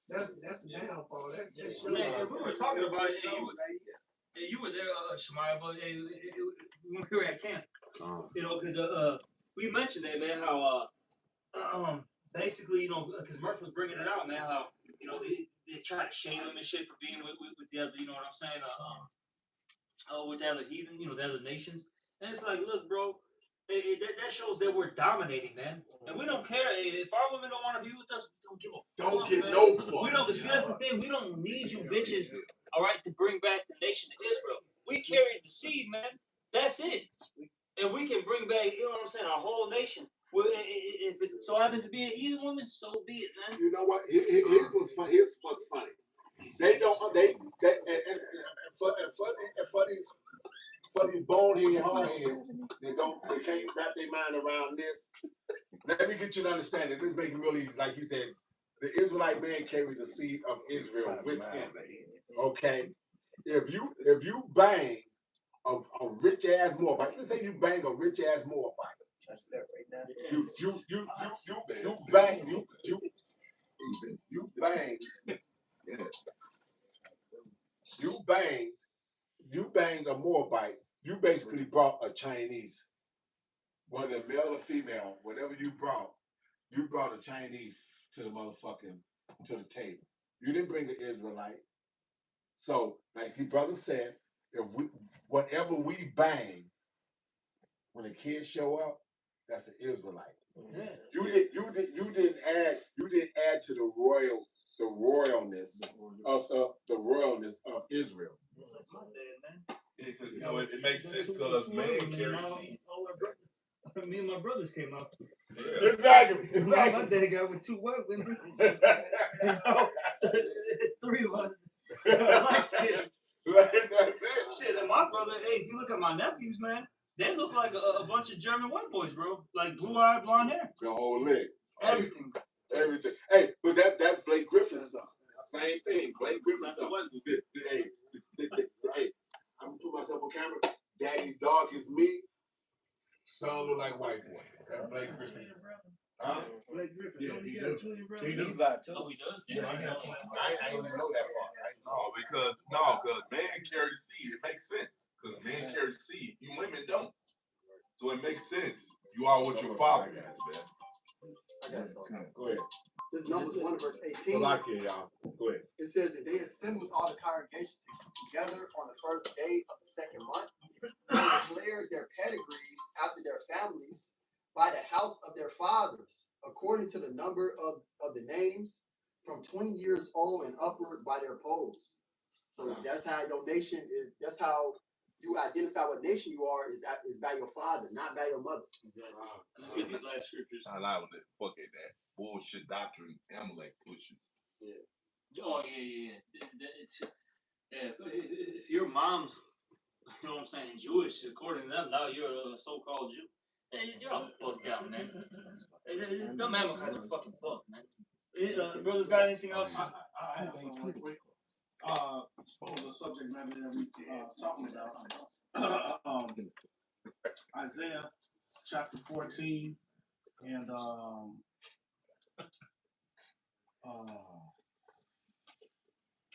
Speaker 8: that's a downfall. That just shows.
Speaker 1: Man, we were talking about it. And you were there, Shemaiah, but when we were at camp, because we mentioned that, man, how basically, because Murph was bringing it out, man, how they try to shame him and shit for being with the other, you know what I'm saying, with the other heathen, the other nations, and it's like, look, bro, that shows that we're dominating, man, and we don't care if our women don't want to be with us. We don't give a fuck.
Speaker 2: Don't get
Speaker 1: man.
Speaker 2: no fuck.
Speaker 1: We don't. See, that's the thing. We don't need you bitches, all right, to bring back the nation of Israel. We carried the seed, man. That's it. And we can bring back, you know what I'm saying, our whole nation. Well, if it so happens to be a heathen woman, so be it, man.
Speaker 2: You know what? Here's what's funny. They don't. For these bonehead hardheads, they can't wrap their mind around this. Let me get you to understand it. This make it really easy. Like you said, the Israelite man carries the seed of Israel with him. Okay, if you bang a rich ass Moabite, let's say you bang a rich ass Moabite. You bang Moabite, you basically brought a Chinese, whether male or female, whatever you brought a Chinese to the table. You didn't bring an Israelite. So, like your brother said, whatever we bang, when the kids show up, that's an Israelite.
Speaker 1: Yeah.
Speaker 2: You didn't add to the royalness of Israel.
Speaker 5: Yeah, 'cause, you know, it makes sense because man carries seed.
Speaker 1: Me and my brothers came out.
Speaker 5: Yeah.
Speaker 2: Exactly.
Speaker 1: My dad got with 2 white women. It's 3 of us. Shit.
Speaker 2: That's it.
Speaker 1: Shit, and my brother, hey, if you look at my nephews, man, they look like a bunch of German white boys, bro. Like blue-eyed, blonde hair.
Speaker 2: The whole leg.
Speaker 1: Everything.
Speaker 2: Everything. Hey, but that's Blake Griffin's son. Same thing. Blake Griffin's son. Hey, I'm gonna put myself on camera. Daddy's dark as me. Son look like white boy. That's Blake Griffin. Huh?
Speaker 8: Blake Griffin.
Speaker 2: Yeah,
Speaker 8: Don't he
Speaker 2: he
Speaker 8: got a
Speaker 2: do.
Speaker 8: twin brother?
Speaker 3: Levi too.
Speaker 1: Oh, he does?
Speaker 8: Yeah,
Speaker 2: I
Speaker 8: I got one.
Speaker 2: didn't even know that part.
Speaker 5: No, because man carries seed. It makes sense. Because men carry seed. You women don't. So it makes sense. You are what your father is, man.
Speaker 4: I got something.
Speaker 2: Go ahead.
Speaker 4: This is Numbers 1 verse 18.
Speaker 2: Salakia, y'all. Go ahead.
Speaker 4: It says that they assembled all the congregation together on the first day of the second month. They declared their pedigrees after their families by the house of their fathers, according to the number of the names, from 20 years old and upward by their polls. So that's how your nation is. That's how you identify what nation you are is by your father, not by your mother.
Speaker 1: Exactly. Let's get these last scriptures.
Speaker 5: I lie with that. Fuck it, that bullshit doctrine Amalek pushes.
Speaker 1: Oh, yeah. It's, if your mom's, you know what I'm saying, Jewish, according to them, now you're a so-called Jew. Hey, you're all bugged out, man. Them Amalekites are fucking bugged, man. Brothers, got anything else?
Speaker 8: I have some real quick. Suppose the subject matter that we talking about. Isaiah chapter 14 and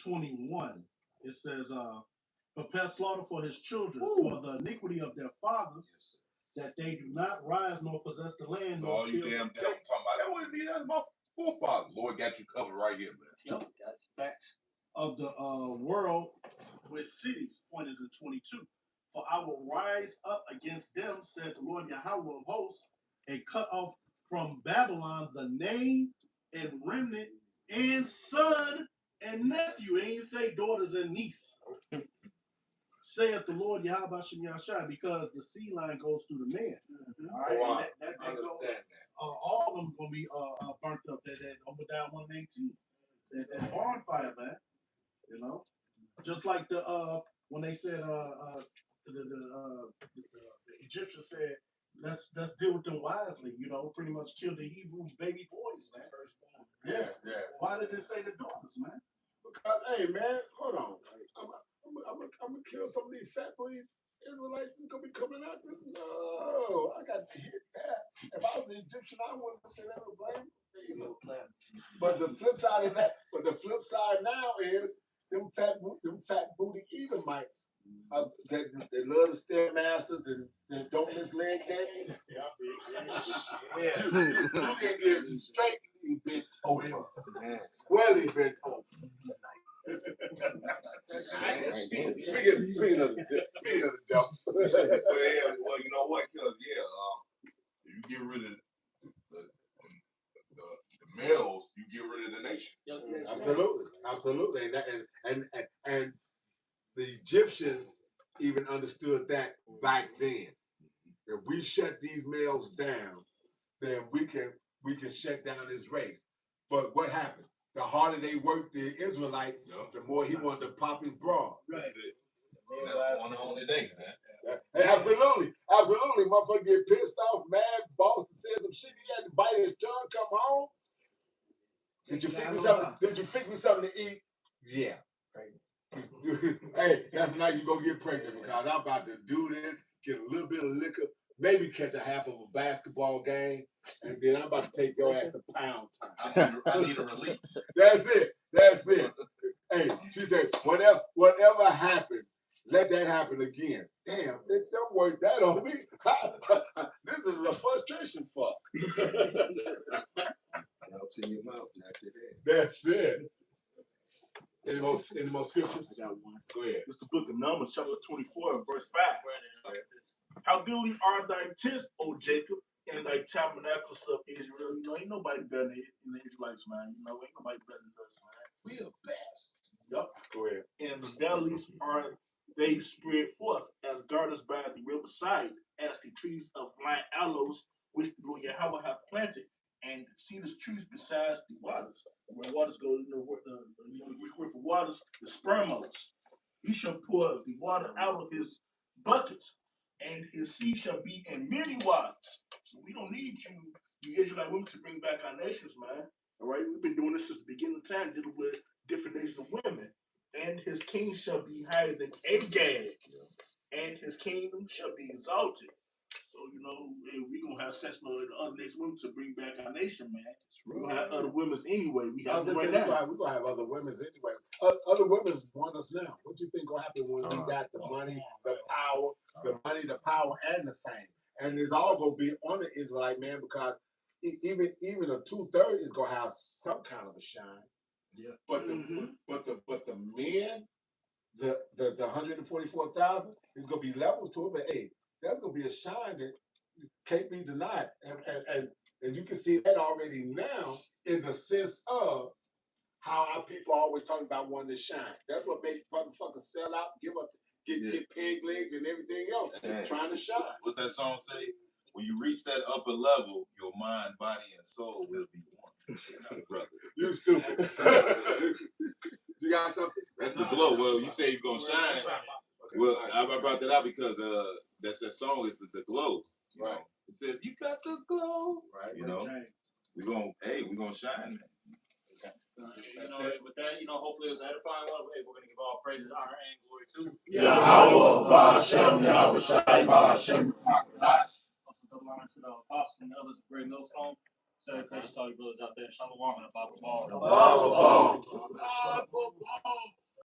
Speaker 8: 21. It says, prepare slaughter for his children for the iniquity of their fathers, that they do not rise nor possess the land.
Speaker 5: So
Speaker 8: nor
Speaker 5: all you
Speaker 8: fill
Speaker 5: damn
Speaker 8: the
Speaker 5: devil
Speaker 8: gates.
Speaker 5: talking about that wouldn't be that's my forefather. Lord got you covered right here, man.
Speaker 1: Yep, facts.
Speaker 8: Of the world with cities, point is in 22. For I will rise up against them, said the Lord Yahweh of hosts, and cut off from Babylon the name and remnant and son and nephew. And he say daughters and niece. Saith the Lord Yahweh Shem Yahshai, because the seed line goes through the man. All right,
Speaker 2: Wow.
Speaker 8: and that
Speaker 2: Understand
Speaker 8: goes,
Speaker 2: that.
Speaker 8: all of them gonna be burnt up. That Obadiah 118. That bonfire, man. You know, just like the when they said the Egyptians said let's deal with them wisely. You know, pretty much kill the Hebrew baby boys, man.
Speaker 2: Yeah.
Speaker 8: Why did it say the daughters, man?
Speaker 2: Because, hey, man, hold on. I'm gonna kill some of these fat booty Israelites that's gonna be coming out. No, I got to hit that. If I was the Egyptian, I wouldn't have been able to blame them. But the flip side of that, now is them fat booty Edomites. They love the stairmasters and don't miss leg days. You can get straightly bent over. Squarely bent over. Speaking of the devil.
Speaker 5: Well, you know what? Because if you get rid of the males, you get rid of the nation.
Speaker 2: Absolutely, and the Egyptians even understood that back then. If we shut these males down, then we can shut down this race. But what happened? The harder they worked the Israelite, the more he wanted to pop his bra.
Speaker 8: Right.
Speaker 5: And that's going on today, man.
Speaker 2: Hey, absolutely. Motherfucker get pissed off, mad. Boston said some shit. He had to bite his tongue. Come home. Did you fix me something to eat? Yeah. Hey, that's the night you go get pregnant, because I'm about to do this, get a little bit of liquor, maybe catch a half of a basketball game, and then I'm about to take your ass to pound time.
Speaker 5: I need a release.
Speaker 2: That's it. Hey, she said, whatever happened let that happen again. Damn, bitch, don't work that on me. This is a frustration fuck.
Speaker 6: Out in your mouth, not your head.
Speaker 2: That's it. Any more scriptures?
Speaker 10: I got one.
Speaker 2: Go ahead.
Speaker 10: It's the book of Numbers, chapter 24, and verse 5. How goodly are thy tents, O Jacob, and thy tabernacles of Israel. You know, ain't nobody better than the Israelites, man. You know, ain't nobody better than us, man. We the best. Yup.
Speaker 2: Go ahead.
Speaker 10: And the valleys are they spread forth as gardens by the riverside, as the trees of blind aloes, which the Lord Yahweh hath planted, and cedar trees besides the waters. Where waters go, the Greek word for waters, the spermos. He shall pour the water out of his buckets, and his seed shall be in many waters. So we don't need you Israelite women, to bring back our nations, man. All right, we've been doing this since the beginning of time, dealing with different nations of women. And his king shall be higher than Agag, and his kingdom shall be exalted. So, you know, we're going to have sex with the other nation women to bring back our nation, man. We're going to have other women's anyway. We have them right now.
Speaker 2: We're going to have other women's anyway. Other women's want us now. What do you think will happen when we got the money, the power, and the fame? And it's all going to be on the Israelite man, because even a 2/3 is going to have some kind of a shine.
Speaker 10: Yeah.
Speaker 2: But the men, the 144,000 is going to be levels to it. But hey, that's going to be a shine that can't be denied. And you can see that already now in the sense of how our people always talking about wanting to shine. That's what makes motherfuckers sell out, give up, get peg legs and everything else, trying to shine.
Speaker 5: What's that song say? When you reach that upper level, your mind, body, and soul will be one. Brother.
Speaker 2: You stupid. You got something?
Speaker 5: That's the glow. Well, you say you're gonna shine. Well, I brought that out because that's that song. Is the glow. Right. It says you got the glow. Right. You know, we're gonna shine.
Speaker 1: You know, with that, you know, hopefully it was edifying one. We're going to give all praises, honor, and glory to
Speaker 8: Yahweh, Ba'ashem, Yahweh Shai, Ba'ashem.
Speaker 1: Double honor to the apostles and others bring those home. Salutations to all you brothers out there. Shalom and a Bible ball.